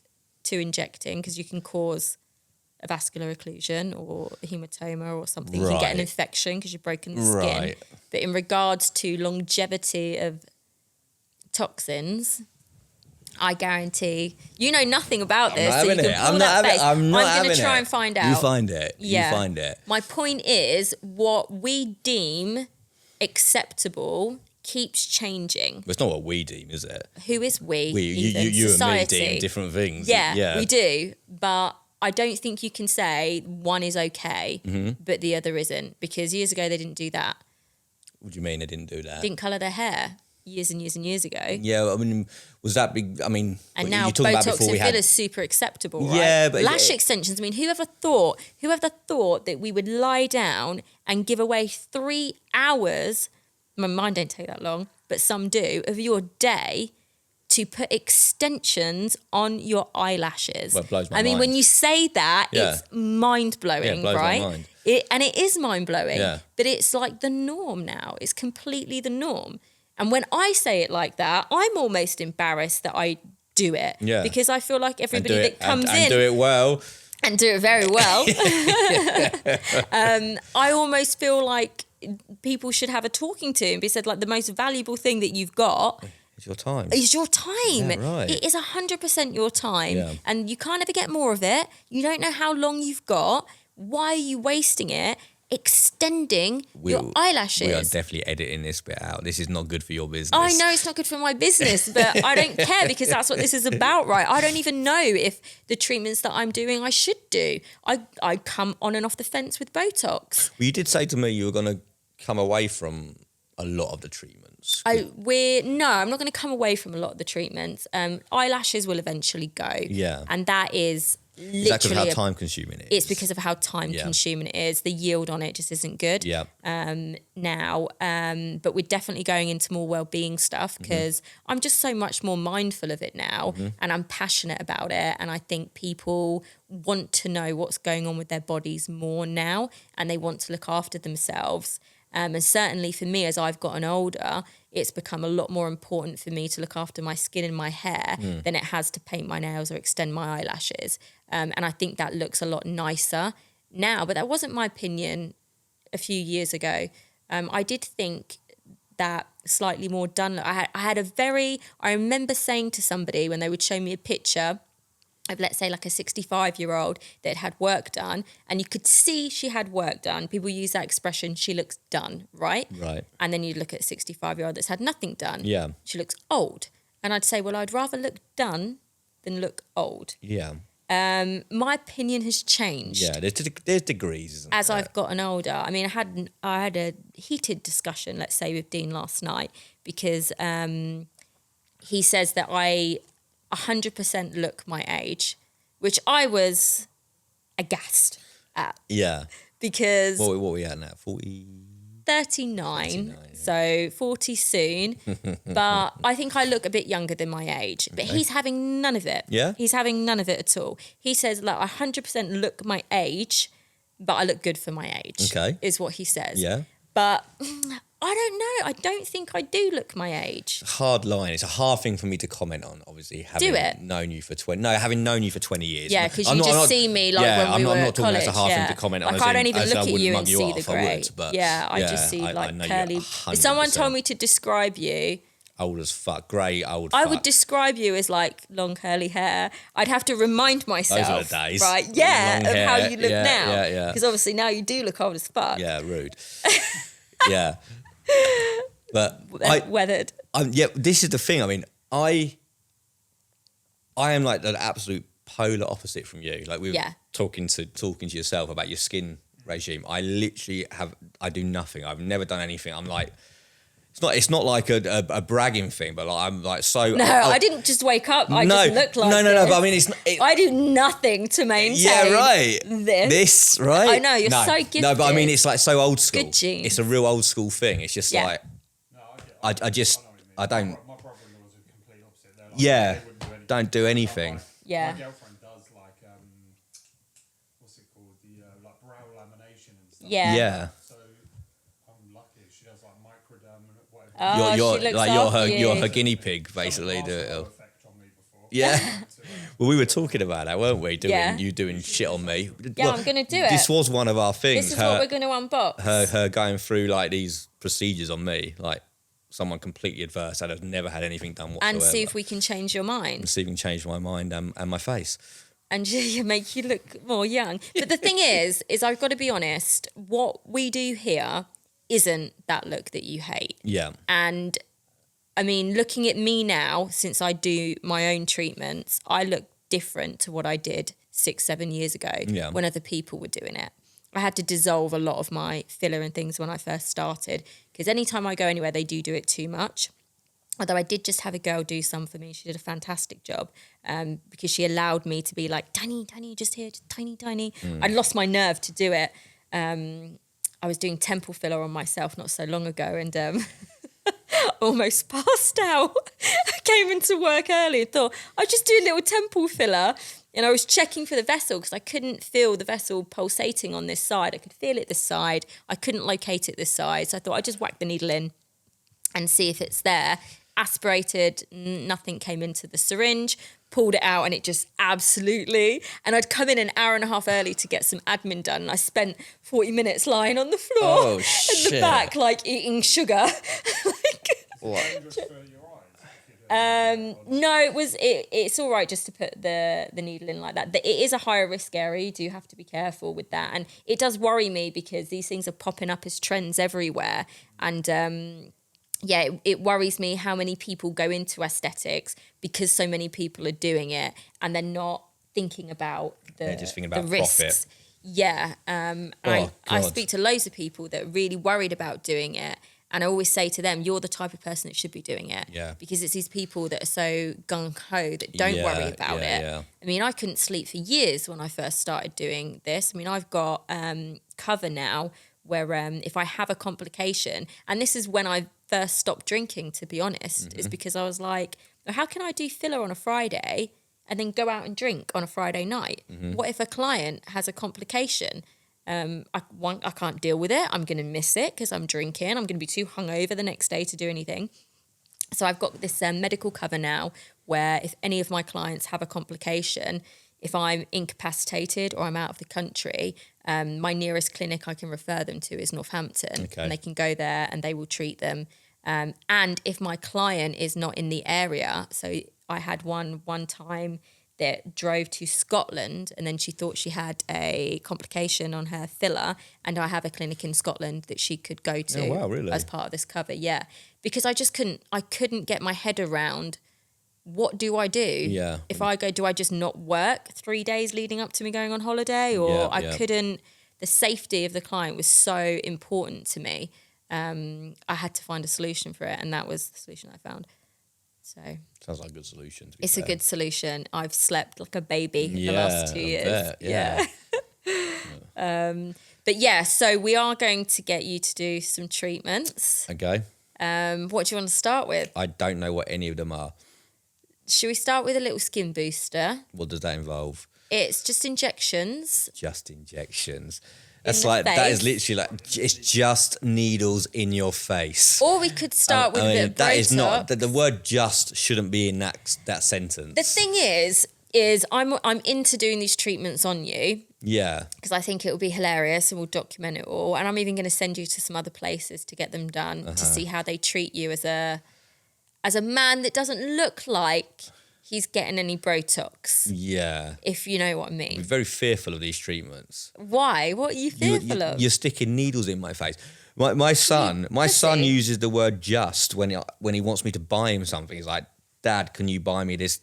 to injecting because you can cause a vascular occlusion or a hematoma or something. You can get an Right. infection because you've broken the skin. Right. But in regards to longevity of toxins, I guarantee you know nothing about this. I'm so you not can having it. pull I'm that not having face. it. I'm not going having to try it. and find out. You find it. Yeah. You find it. My point is, what we deem acceptable keeps changing. It's not what we deem, is it? Who is we? We, Ethan? you and me Society. deem different things. Yeah, we do. But I don't think you can say one is okay, Mm-hmm. but the other isn't. Because years ago, they didn't do that. What do you mean they didn't do that? Didn't colour their hair years and years and years ago. Yeah, I mean, was that big? I mean, And what now you're talking about Botox before and we had. fillers super acceptable, right? Yeah, but lash extensions. I mean, whoever thought that we would lie down and give away 3 hours? Mine don't take that long, but some do, of your day to put extensions on your eyelashes. Well, it blows my I mean, mind. when you say that, Yeah. it's mind blowing, Yeah, it blows my right? mind. And it is mind blowing, Yeah. but it's like the norm now. It's completely the norm. And when I say it like that, I'm almost embarrassed that I do it. Yeah. Because I feel like and everybody do that it, comes and in do it well. and do it very well, I almost feel like people should have a talking to and be said, like, the most valuable thing that you've got It's your time. is your time. Yeah, right. It is 100% your time. Yeah. And you can't ever get more of it. You don't know how long you've got. Why are you wasting it? Extending your eyelashes. We are definitely editing this bit out. This is not good for your business. I know it's not good for my business, but I don't care because that's what this is about, right? I don't even know if the treatments that I'm doing I should do. I come on and off the fence with Botox. Well, you did say to me you were going to come away from a lot of the treatments. I'm not going to come away from a lot of the treatments. Eyelashes will eventually go. Yeah. And that is Is that because literally of how time consuming it is? it's because of how time consuming it is. The yield on it just isn't good. Yeah. Now, but we're definitely going into more well-being stuff because I'm just so much more mindful of it now and I'm passionate about it. And I think people want to know what's going on with their bodies more now and they want to look after themselves. And certainly for me, as I've gotten older, it's become a lot more important for me to look after my skin and my hair than it has to paint my nails or extend my eyelashes. And I think that looks a lot nicer now, but that wasn't my opinion a few years ago. I did think that slightly more done. I remember saying to somebody when they would show me a picture of, let's say, like a 65-year-old that had work done, and you could see she had work done. People use that expression, she looks done, right? Right. And then you'd look at a 65-year-old that's had nothing done. Yeah. She looks old. And I'd say, well, I'd rather look done than look old. Yeah. My opinion has changed. Yeah, there's degrees, isn't As there? I've gotten older. I mean, I had a heated discussion, let's say, with Dean last night because he says that I 100% look my age, which I was aghast at Yeah. because What are we at now? 40? 39, 39, yeah. so 40 soon. But I think I look a bit younger than my age. But he's having none of it. Yeah? He's having none of it at all. He says, look, I 100% look my age, but I look good for my age. Okay. Is what he says. Yeah. But I don't know. I don't think I do look my age. Hard line. It's a hard thing for me to comment on, obviously, having known you for 20... No, having known you for 20 years. Yeah, because you just see me like when we were I'm not at talking college. it's a hard thing to comment on. Like, I don't even look at you and mug you see off, the grey. I just see like curly... If someone told me to describe you... Old as fuck, grey, old I fuck. would describe you as like long curly hair. I'd have to remind myself. Those are the days. Right, yeah, Long of hair, how you look now. Yeah. Because obviously now you do look old as fuck. Yeah, rude. Yeah. But weathered. This is the thing. I mean, I am like the absolute polar opposite from you. Like we were talking to yourself about your skin regime. I literally I do nothing. I've never done anything. I'm like, it's not like a bragging thing, but like I'm like so. No, I didn't just wake up. I just look like no. But I mean, I do nothing to maintain. Yeah, right. This right. I know you're so gifted. No, but I mean, it's like so old school. Good genes. It's a real old school thing. It's just like I don't. My brother-in-law was a complete opposite. They're like, Yeah, they wouldn't do anything. don't do anything. Yeah. My girlfriend does like what's it called? The like brow lamination and stuff. Yeah. Yeah. So I'm lucky. She does like microderm and whatever. Oh, you're she looks like after you're you. her guinea pig, basically. Do it. Effect on me before. Yeah. Well, we were talking about that, weren't we? You doing shit on me. Yeah, Look, I'm gonna do it. This was one of our things. This is what we're going to unbox. Her going through like these procedures on me, like someone completely adverse that has never had anything done whatsoever. And see if we can change your mind. See if we can change my mind and my face. And make you look more young. But the thing is I've got to be honest, what we do here isn't that look that you hate. Yeah. And I mean, looking at me now, since I do my own treatments, I look different to what I did 6-7 years ago when other people were doing it. I had to dissolve a lot of my filler and things when I first started, because anytime I go anywhere, they do it too much. Although I did just have a girl do some for me. She did a fantastic job because she allowed me to be like, tiny, just here, just tiny. I lost my nerve to do it. I was doing temple filler on myself not so long ago and almost passed out. I came into work early and thought, I'll just do a little temple filler. And I was checking for the vessel because I couldn't feel the vessel pulsating on this side. I could feel it this side. I couldn't locate it this side. So I thought I'd just whack the needle in and see if it's there. Aspirated, nothing came into the syringe, pulled it out and it just absolutely... And I'd come in an hour and a half early to get some admin done. And I spent 40 minutes lying on the floor in the back, like eating sugar. No, it's all right just to put the needle in like that. It is a higher risk area. You do have to be careful with that. And it does worry me because these things are popping up as trends everywhere. And it worries me how many people go into aesthetics because so many people are doing it and they're not thinking about just thinking about the risks. profit. Yeah. I speak to loads of people that are really worried about doing it. And I always say to them, you're the type of person that should be doing it. Yeah. Because it's these people that are so gung-ho that don't worry about it. Yeah. I mean, I couldn't sleep for years when I first started doing this. I mean, I've got cover now where if I have a complication, and this is when I first stopped drinking, to be honest, is because I was like, how can I do filler on a Friday and then go out and drink on a Friday night? What if a client has a complication? I can't deal with it. I'm going to miss it because I'm drinking. I'm going to be too hungover the next day to do anything. So I've got this medical cover now where if any of my clients have a complication, if I'm incapacitated or I'm out of the country, my nearest clinic I can refer them to is Northampton. Okay. And they can go there and they will treat them. And if my client is not in the area, so I had one time that drove to Scotland and then she thought she had a complication on her filler, and I have a clinic in Scotland that she could go to really? as part of this cover. Yeah, because I couldn't get my head around what do I do? Yeah. If I go, do I just not work 3 days leading up to me going on holiday? Or I couldn't, the safety of the client was so important to me. I had to find a solution for it, and that was the solution I found. So sounds like a good solution. It's a good solution. I've slept like a baby the last 2 years. Yeah. But yeah, so we are going to get you to do some treatments. Okay. What do you want to start with? I don't know what any of them are. Should we start with a little skin booster? What does that involve? It's just injections. Just injections. That's the like that is face. literally like it's just needles in your face. Or we could start with a bit of that is not Botox. the word "just" shouldn't be in that sentence. The thing is I'm into doing these treatments on you yeah, because I think it will be hilarious and we'll document it all. And I'm even going to send you to some other places to get them done to see how they treat you as a man that doesn't look like he's getting any Botox, yeah. if you know what I I'm mean. very fearful of these treatments. Why? What are you fearful of? You're sticking needles in my face. My son pussy. uses the word "just" when he wants me to buy him something. He's like, "Dad, can you buy me this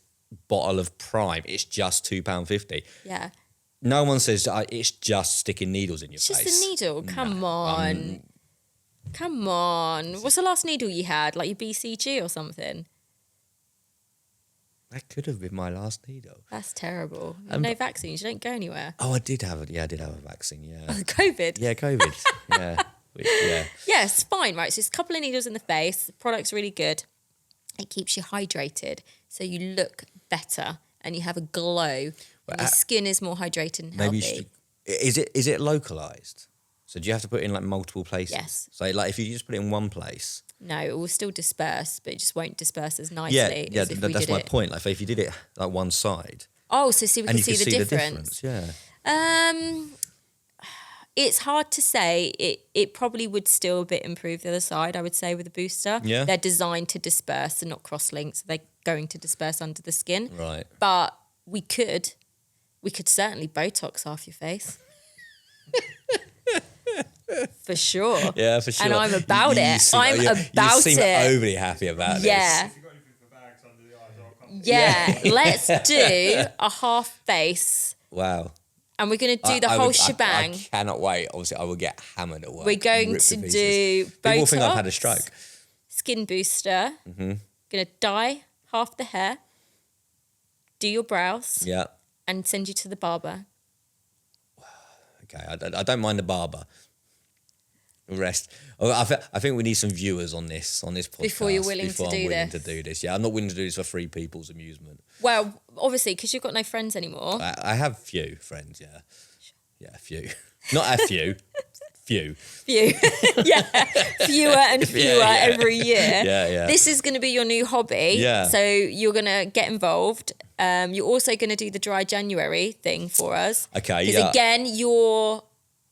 bottle of Prime? It's just £2.50." Yeah. No one says it's just sticking needles in your It's face. just a needle. Come on. Come on. What's the last needle you had? Like your BCG or something? That could have been my last needle. That's terrible. No vaccines. You don't go anywhere. Oh, I did have a vaccine. Yeah, COVID. yeah, COVID. yeah, yeah. Yes, fine, right? So it's a couple of needles in the face. The product's really good. It keeps you hydrated, so you look better and you have a glow. And your skin is more hydrated and healthy. Maybe is it localized? So do you have to put it in like multiple places? Yes. So like if you just put it in one place. No, it will still disperse, but it just won't disperse as nicely Yeah, as if we that's did my it. point. Like if you did it like one side, Oh, so we and can you see could the see difference. the difference. Yeah. It's hard to say. It probably would still a bit improve the other side, I would say, with a booster. Yeah. They're designed to disperse and not cross-link, so they're going to disperse under the skin. Right. But we could certainly Botox half your face. For sure. Yeah, for sure. And I'm about it. You seem overly happy about this. Yeah. If you've got anything for bags under the eyes, I'll come. Yeah. Let's do a half face. Wow. And we're going to do the whole shebang. I cannot wait. Obviously, I will get hammered at work. We're going ripped to pieces. do Botox. People think I've had a stroke. Skin booster. Mm-hmm. Going to dye half the hair. Do your brows. Yeah. And send you to the barber. Okay. I don't mind the barber. The rest. I think we need some viewers on this podcast Before you're willing to do this. Yeah, I'm not willing to do this for three people's amusement. Well, obviously, because you've got no friends anymore. I have few friends. Yeah. Yeah, few. Not a few. Few. Yeah, fewer and fewer every year. Yeah. This is going to be your new hobby. Yeah. So you're going to get involved. You're also going to do the dry January thing for us. Okay, Because yeah. again,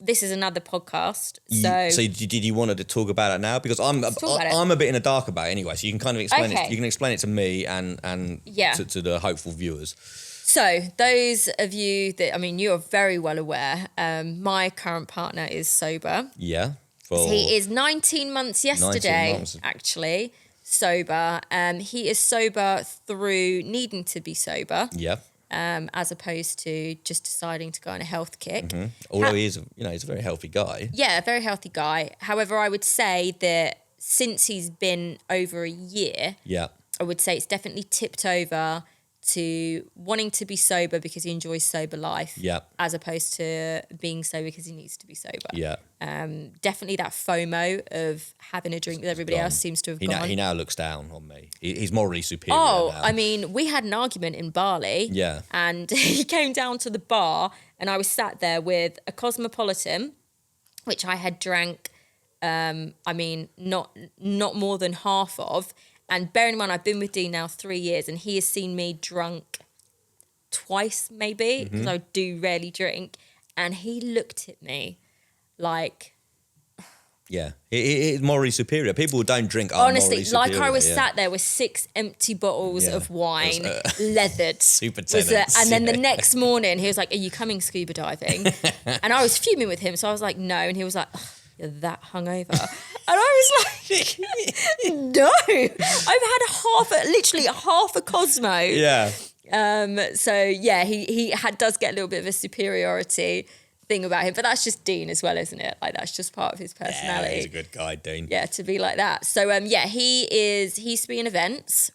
this is another podcast. So Did you want to talk about it now? Because I'm a bit in the dark about it anyway. So you can kind of explain Okay. it. You can explain it to me and Yeah. to the hopeful viewers. So those of you that, you're very well aware, my current partner is sober. Yeah. For He is 19 months yesterday, 19 months. actually, sober. He is sober through needing to be sober, Yeah. as opposed to just deciding to go on a health kick. Mm-hmm. Although he's a very healthy guy. Yeah, a very healthy guy. However, I would say that since he's been over a year, Yeah. I would say it's definitely tipped over to wanting to be sober because he enjoys sober life, Yeah. as opposed to being sober because he needs to be sober. Yeah. Definitely that FOMO of having a drink with everybody else seems to have gone. He now looks down on me. He's morally superior now. We had an argument in Bali. Yeah. And he came down to the bar and I was sat there with a Cosmopolitan, which I had drank, not more than half of. And bearing in mind, I've been with Dean now 3 years and he has seen me drunk twice, maybe, because I do rarely drink. And he looked at me like... Yeah. He's morally superior. People who don't drink are Honestly, morally superior. like I was sat there with 6 empty bottles of wine, leathered. Super tenants. And then the next morning, he was like, "Are you coming scuba diving?" And I was fuming with him, so I was like, "No." And he was like, "Ugh, you're that hungover." And I was like, "No, I've had literally half a Cosmo." Yeah. So yeah, he does get a little bit of a superiority thing about him, but that's just Dean as well, isn't it? Like that's just part of his personality. Yeah, he's a good guy, Dean. Yeah, to be like that. So he used to be in events,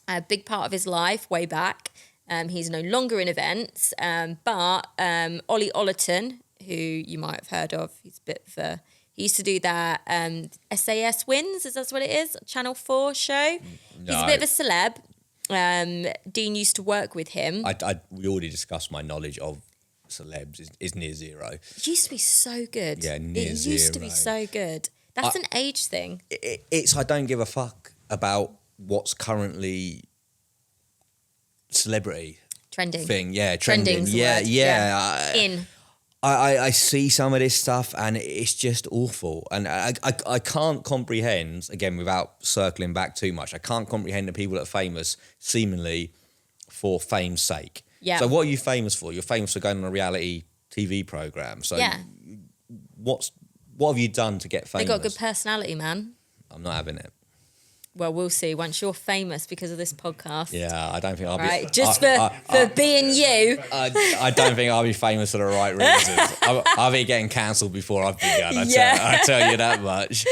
a big part of his life way back. He's no longer in events, but Ollie Ollerton, who you might have heard of, he used to do that SAS Wins, is that what it is? Channel 4 show. No. He's a bit of a celeb. Dean used to work with him. We already discussed my knowledge of celebs is near zero. It used to be so good. Yeah, near It used to be zero. so good. That's an age thing. It's I don't give a fuck about what's currently celebrity Trending. thing. Yeah, trending. Trending's the Yeah, word. yeah. In. I see some of this stuff and it's just awful. And I can't comprehend, again, without circling back too much, I can't comprehend the people that are famous seemingly for fame's sake. Yeah. So what are you famous for? You're famous for going on a reality TV program. So Yeah. what have you done to get famous? They got a good personality, man. I'm not having it. Well, we'll see once you're famous because of this podcast. Yeah, I don't think I'll be... Right, just for being you. I don't think I'll be famous for the right reasons. I'll be getting cancelled before I've begun. I tell you that much.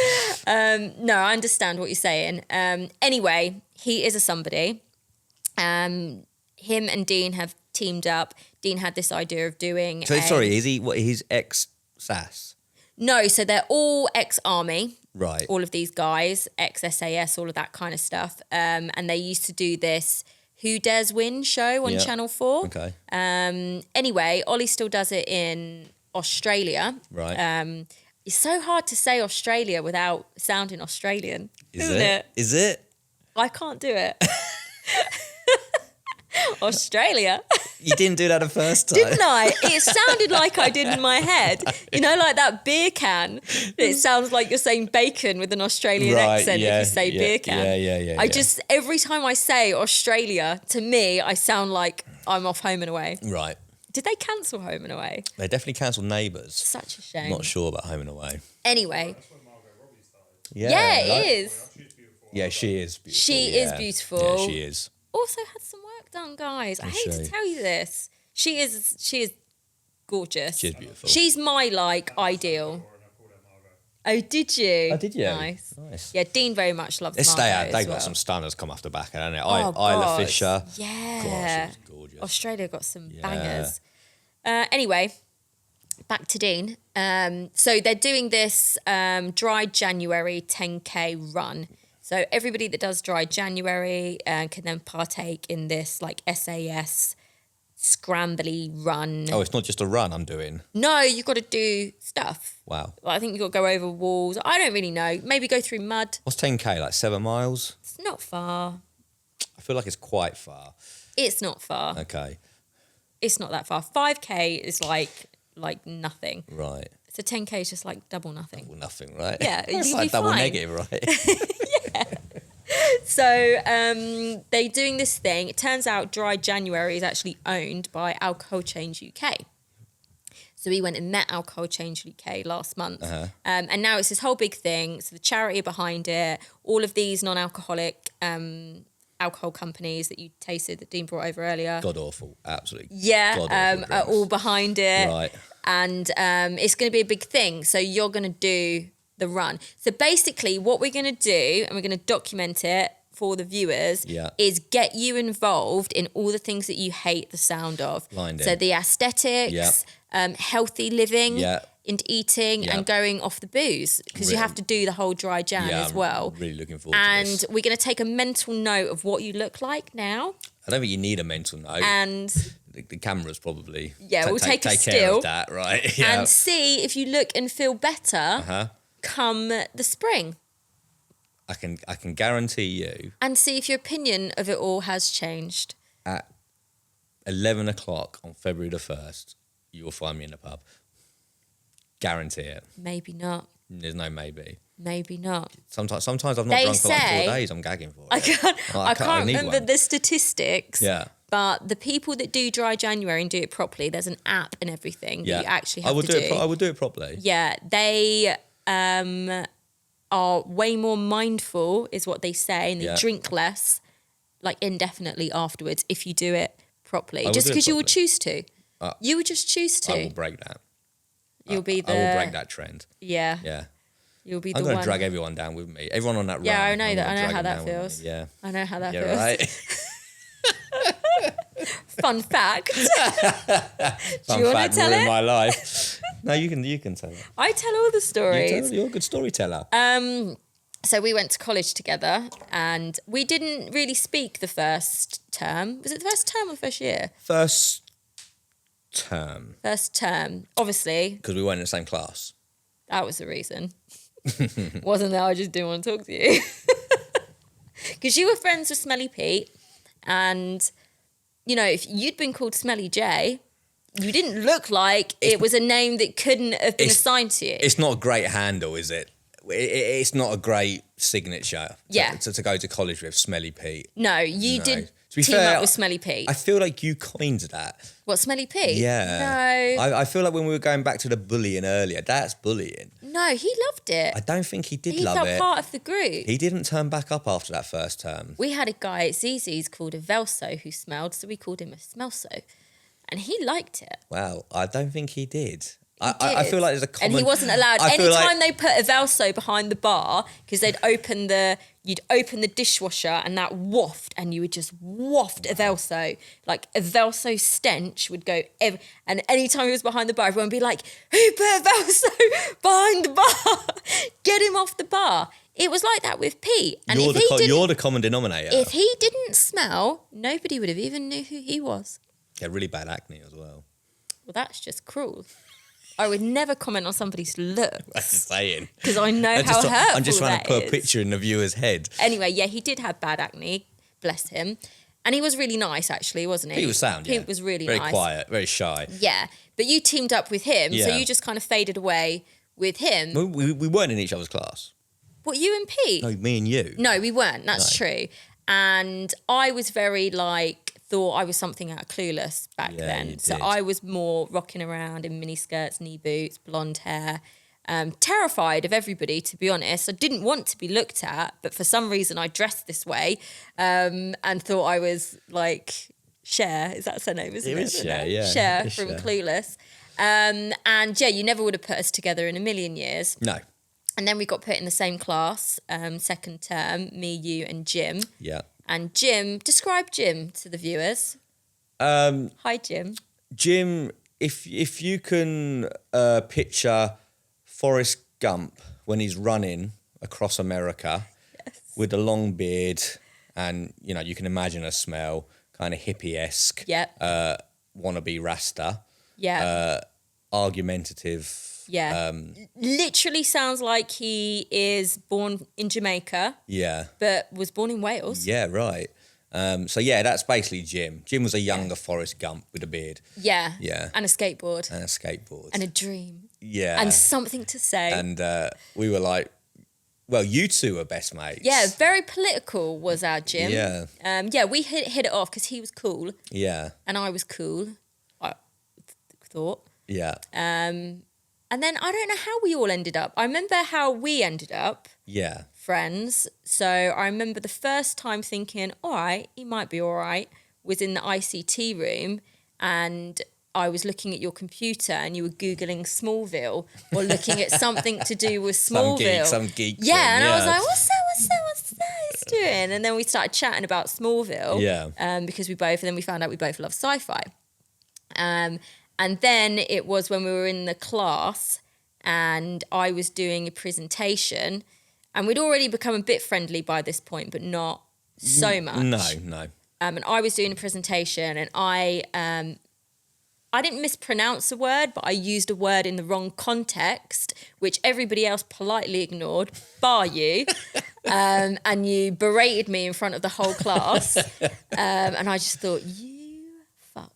No, I understand what you're saying. Anyway, he is a somebody. Him and Dean have teamed up. Dean had this idea of doing. So sorry, is he what? He's ex-SAS, No, so they're all ex-army. right? All of these guys, ex-SAS, all of that kind of stuff. And they used to do this Who Dares Win show on Yeah. Channel 4. Okay, Anyway, Ollie still does it in Australia. right. It's so hard to say Australia without sounding Australian, isn't it? Is it? I can't do it. Australia. You didn't do that the first time. Didn't I? It sounded like I did in my head. You know, like that beer can. It sounds like you're saying bacon with an Australian Right, accent yeah, if you say yeah, beer can. yeah. I just, every time I say Australia, to me, I sound like I'm off Home and Away. Right. Did they cancel Home and Away? They definitely cancelled Neighbours. Such a shame. Not sure about Home and Away. Anyway. That's when Margot Robbie started. Yeah, it like- is. She's beautiful. Yeah, she is beautiful. She yeah. is beautiful. Yeah, she is. Also had some work done, guys. I Is hate to she? tell you this. She is gorgeous. She is beautiful. She's my ideal. And I called her Margot. Oh, did you? Oh, did you? Nice. Nice. Yeah, Dean very much loves Let's Margot stay out. as They've well. got some stunners come off the back, haven't it? Oh, Isla God. Fisher. Yeah. God, she's gorgeous. Australia got some Yeah. bangers. Anyway, back to Dean. So they're doing this Dry January 10K run. So everybody that does Dry January can then partake in this like SAS scrambly run. Oh, it's not just a run I'm doing. No, you've got to do stuff. Wow. Like, I think you've got to go over walls. I don't really know. Maybe go through mud. What's 10K, like 7 miles? It's not far. I feel like it's quite far. It's not far. Okay, It's not that far. 5K is like nothing. right. So 10K is just like double nothing. Well, nothing, right? Yeah, it's you'll like be double fine. negative, right? So they're doing this thing. It turns out Dry January is actually owned by Alcohol Change UK. So we went and met Alcohol Change UK last month. And now it's this whole big thing. So the charity behind it, all of these non-alcoholic alcohol companies that you tasted that Dean brought over earlier. God awful, absolutely. Yeah, God-awful are drinks. all behind it. Right. And it's going to be a big thing. So you're going to do the run. So basically what we're going to do, and we're going to document it for the viewers, Yeah. is get you involved in all the things that you hate the sound of. Lined So in. the aesthetics, healthy living Yeah. and eating Yeah. and going off the booze, because you Really- have to do the whole Dry Jan Yeah, as well. I'm really looking forward to And this. we're going to take a mental note of what you look like now. I don't think you need a mental note. And The cameras probably. Yeah, we'll take a care still of that, right? Yeah. and see if you look and feel better Uh-huh. come the spring. I can guarantee you And see if your opinion of it all has changed. at 11 o'clock on February the 1st, you will find me in the pub. Guarantee it. Maybe not. There's no maybe. Maybe not. Sometimes I've not They drunk for like 4 say- days. I'm gagging for it. I can't, Well, I can't need remember one. the statistics. Yeah. But the people that do Dry January and do it properly, there's an app and everything Yeah. that you actually I have would to do. I would do it properly. Yeah, they are way more mindful, is what they say, and they Yeah. drink less, like indefinitely afterwards, if you do it properly. I will Just do it because you will properly. choose to. You would just choose to. I will break that. You'll be the. I will break that trend. Yeah, Yeah. you'll be the I'm going one. to drag everyone down with me. Everyone on that run. Yeah, I know I'm that. gonna I know drag how them that down with feels. me. Yeah. I know how that Yeah, feels. right. Fun fact. Fun you wanna fact, tell ruined it? my life. No, you can tell it. I tell all the stories. You're a good storyteller. So we went to college together, and we didn't really speak the first term. Was it the first term or the first year? First term. First term. Obviously, Because we weren't in the same class. that was the reason. Wasn't that I just didn't want to talk to you. Because you were friends with Smelly Pete. And, you know, if you'd been called Smelly J, you didn't look like it was a name that couldn't have been assigned to you. It's not a great handle, is it? It's not a great signature to go to college with, Smelly Pete. No, you did To be team fair, up with Smelly Pete. I feel like you coined that. What, Smelly Pete? Yeah. No. I feel like when we were going back to the bullying earlier, that's bullying. No, he loved it. I don't think he did He love felt it. part of the group. He didn't turn back up after that first term. We had a guy at Zzz's called a Velso who smelled, so we called him a Smelso. And he liked it. Wow, I don't think he did. I feel like there's a common... And he wasn't allowed. Anytime they put a Velso behind the bar, because you'd open the dishwasher and that waft, and you would just waft a Velso. Like a Velso stench would go... and anytime he was behind the bar, everyone would be like, who put a Velso behind the bar? Get him off the bar. It was like that with Pete. And you're the common denominator. If he didn't smell, nobody would have even knew who he was. Yeah, really bad acne as well. Well, that's just cruel. I would never comment on somebody's looks. That's just saying. Because I know how hurtful I'm just trying to put is. a picture in the viewer's head. Anyway, yeah, he did have bad acne, bless him. And he was really nice, actually, wasn't he? He was sound, yeah. He was really very nice. Very quiet, very shy. Yeah, but you teamed up with him, so Yeah. you just kind of faded away with him. We weren't in each other's class. What, you and Pete? No, me and you. No, we weren't. That's true. And I was very thought I was something out of Clueless back then. you So did. I was more rocking around in mini skirts, knee boots, blonde hair, terrified of everybody, to be honest. I didn't want to be looked at, but for some reason I dressed this way and thought I was like Cher. Is that her name, isn't it? It is Cher, yeah. Cher It's from Cher. Clueless. And yeah, you never would have put us together in a million years. No. And then we got put in the same class, second term, me, you and Jim. Yeah. And Jim, describe Jim to the viewers. Hi, Jim. Jim, if you can picture Forrest Gump when he's running across America with a long beard and, you know, you can imagine a smell, kind of hippie-esque, Yep. wannabe Rasta, Yeah. argumentative. Yeah. Literally sounds like he is born in Jamaica, Yeah. but was born in Wales. Yeah, right. So, yeah, that's basically Jim. Jim was a younger Forrest Gump with a beard Yeah. Yeah. And a skateboard. and a skateboard. And a dream. yeah. And something to say. And we were like, well, you two are best mates. Yeah, very political was our Jim. Yeah. Yeah, we hit it off because he was cool Yeah. and I was cool, I thought. Yeah. And then I don't know how we all ended up. I remember how we ended up Yeah. friends. So I remember the first time thinking, all right, he might be all right, was in the ICT room and I was looking at your computer and you were Googling Smallville or looking at something to do with Smallville. Some geek Yeah, thing, and I was yeah. like, what's that he's doing? And then we started chatting about Smallville. Yeah. Because then we found out we both love sci-fi. And then it was when we were in the class and I was doing a presentation and we'd already become a bit friendly by this point, but not so much. No. And I was doing a presentation and I didn't mispronounce a word, but I used a word in the wrong context, which everybody else politely ignored, bar you. And you berated me in front of the whole class. And I just thought, you fuck.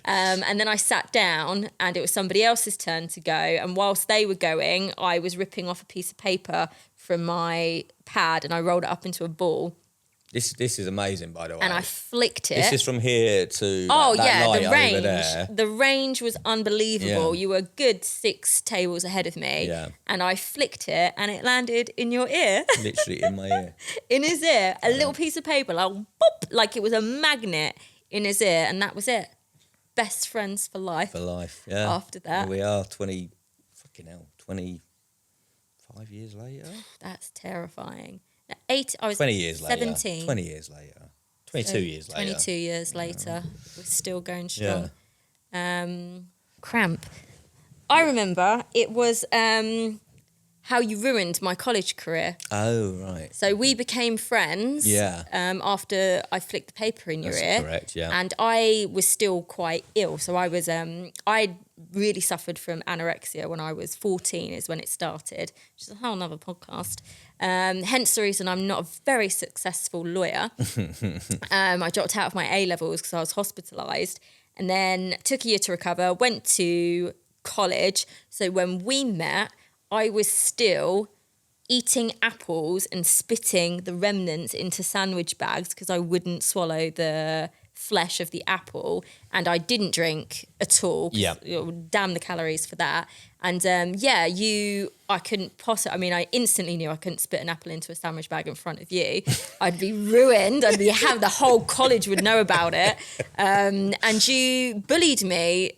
And then I sat down and it was somebody else's turn to go. And whilst they were going, I was ripping off a piece of paper from my pad and I rolled it up into a ball. This is amazing, by the way. And I flicked it. This is from here to Oh that light the over range. there. The range was unbelievable. Yeah. You were a good 6 tables ahead of me. Yeah. And I flicked it and it landed in your ear. Literally in my ear. In his ear. A little piece of paper, like boop, like it was a magnet in his ear, and that was it. Best friends for life. For life, yeah. After that. Here we are 25 years later. That's terrifying. I was 20 years 17. later. 20 years later. 22 years later. 22 years later. We're still going strong. Cramp. I remember it was how you ruined my college career. Oh, right. So we became friends after I flicked the paper in your ear. Correct, yeah. And I was still quite ill. So I was, I really suffered from anorexia when I was 14 is when it started, which is a whole nother podcast. Hence the reason I'm not a very successful lawyer. I dropped out of my A-levels because I was hospitalised and then took a year to recover, went to college. So when we met, I was still eating apples and spitting the remnants into sandwich bags because I wouldn't swallow the flesh of the apple, and I didn't drink at all. Yeah. Damn the calories for that. And I couldn't possibly, I mean, I instantly knew I couldn't spit an apple into a sandwich bag in front of you. I'd be ruined. The whole college would know about it. And you bullied me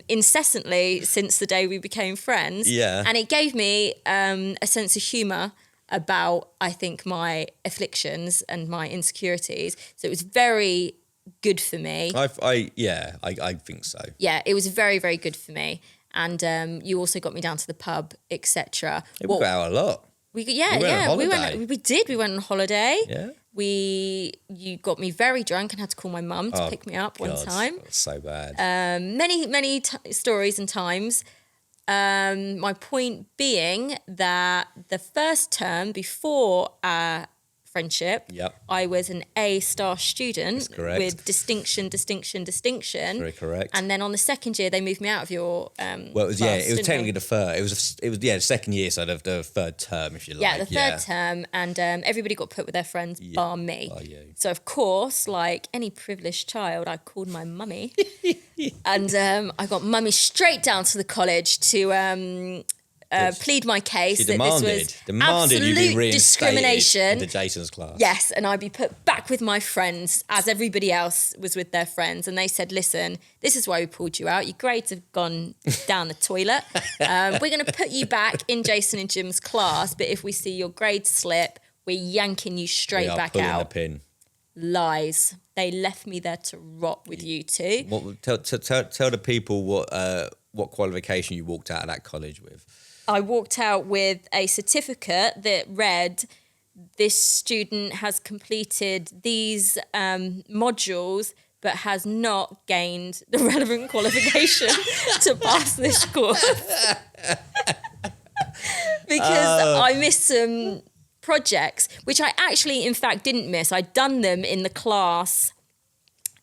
incessantly since the day we became friends. Yeah. And it gave me a sense of humour about, I think, my afflictions and my insecurities. So it was very good for me. I think so. Yeah, it was very, very good for me. And you also got me down to the pub, etc. We go out a lot. We went on holiday. We went on holiday. Yeah. You got me very drunk and had to call my mum to pick me up one time. That's so bad. Many stories and times. My point being that the first term before our friendship, I was an A-star student. That's correct. With distinction. Very correct. And then on the second year, they moved me out of your well, it was class, it was didn't technically they? the third. It was the second year, so the third term, if you like. Yeah, the third term, and everybody got put with their friends, bar me. Bar you. So of course, like any privileged child, I called my mummy, and I got mummy straight down to the college to plead my case She that this was demanded you be absolute reinstated discrimination. into Jason's class. Yes, and I'd be put back with my friends as everybody else was with their friends. And they said, listen, this is why we pulled you out. Your grades have gone down the toilet. We're going to put you back in Jason and Jim's class. But if we see your grades slip, we're yanking you straight back pulling out. the pin. Lies. They left me there to rot with you two. Tell the people what qualification you walked out of that college with. I walked out with a certificate that read, this student has completed these modules but has not gained the relevant qualification to pass this course. Because I missed some projects, which I actually, in fact, didn't miss. I'd done them in the class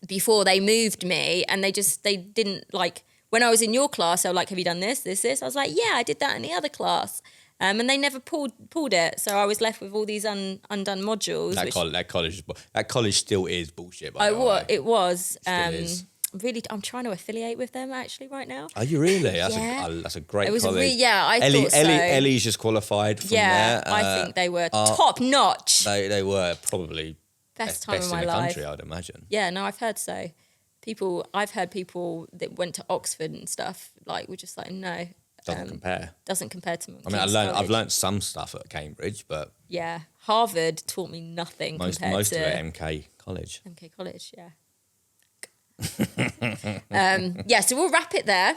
before they moved me, and they didn't like... When I was in your class, they were like, have you done this? I was like, yeah, I did that in the other class. And they never pulled it. So I was left with all these undone modules. That college still is bullshit, by the way. It was. Still is. Really, I'm trying to affiliate with them actually right now. Are you really? Yeah. That's a great It was college. I thought so. Ellie's just qualified from there. I think they were top notch. They were probably Best time best of my in the life. country, I'd imagine. Yeah, no, I've heard so. I've heard people that went to Oxford and stuff, like, were just like, no. Doesn't compare. Doesn't compare to I've learned some stuff at Cambridge, but... Yeah, Harvard taught me nothing most compared of to... it MK College. MK College, yeah. So we'll wrap it there.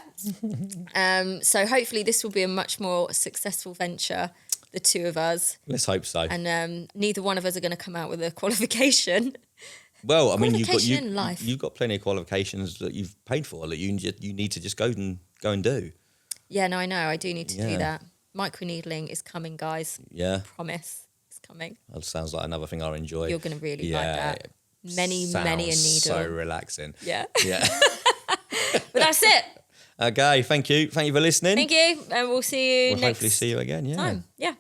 So hopefully this will be a much more successful venture, the two of us. Let's hope so. And neither one of us are going to come out with a qualification. Well, I mean, in life. you've got plenty of qualifications that you've paid for that you need to just go and do. Yeah, no, I know. I do need to do that. Microneedling is coming, guys. Yeah. Promise, it's coming. That sounds like another thing I enjoy. You're going to really like that. Many a needle. So relaxing. Yeah. Yeah. But that's it. Okay, thank you for listening. Thank you, and we'll see you We'll next hopefully see you again. Yeah. time. Yeah.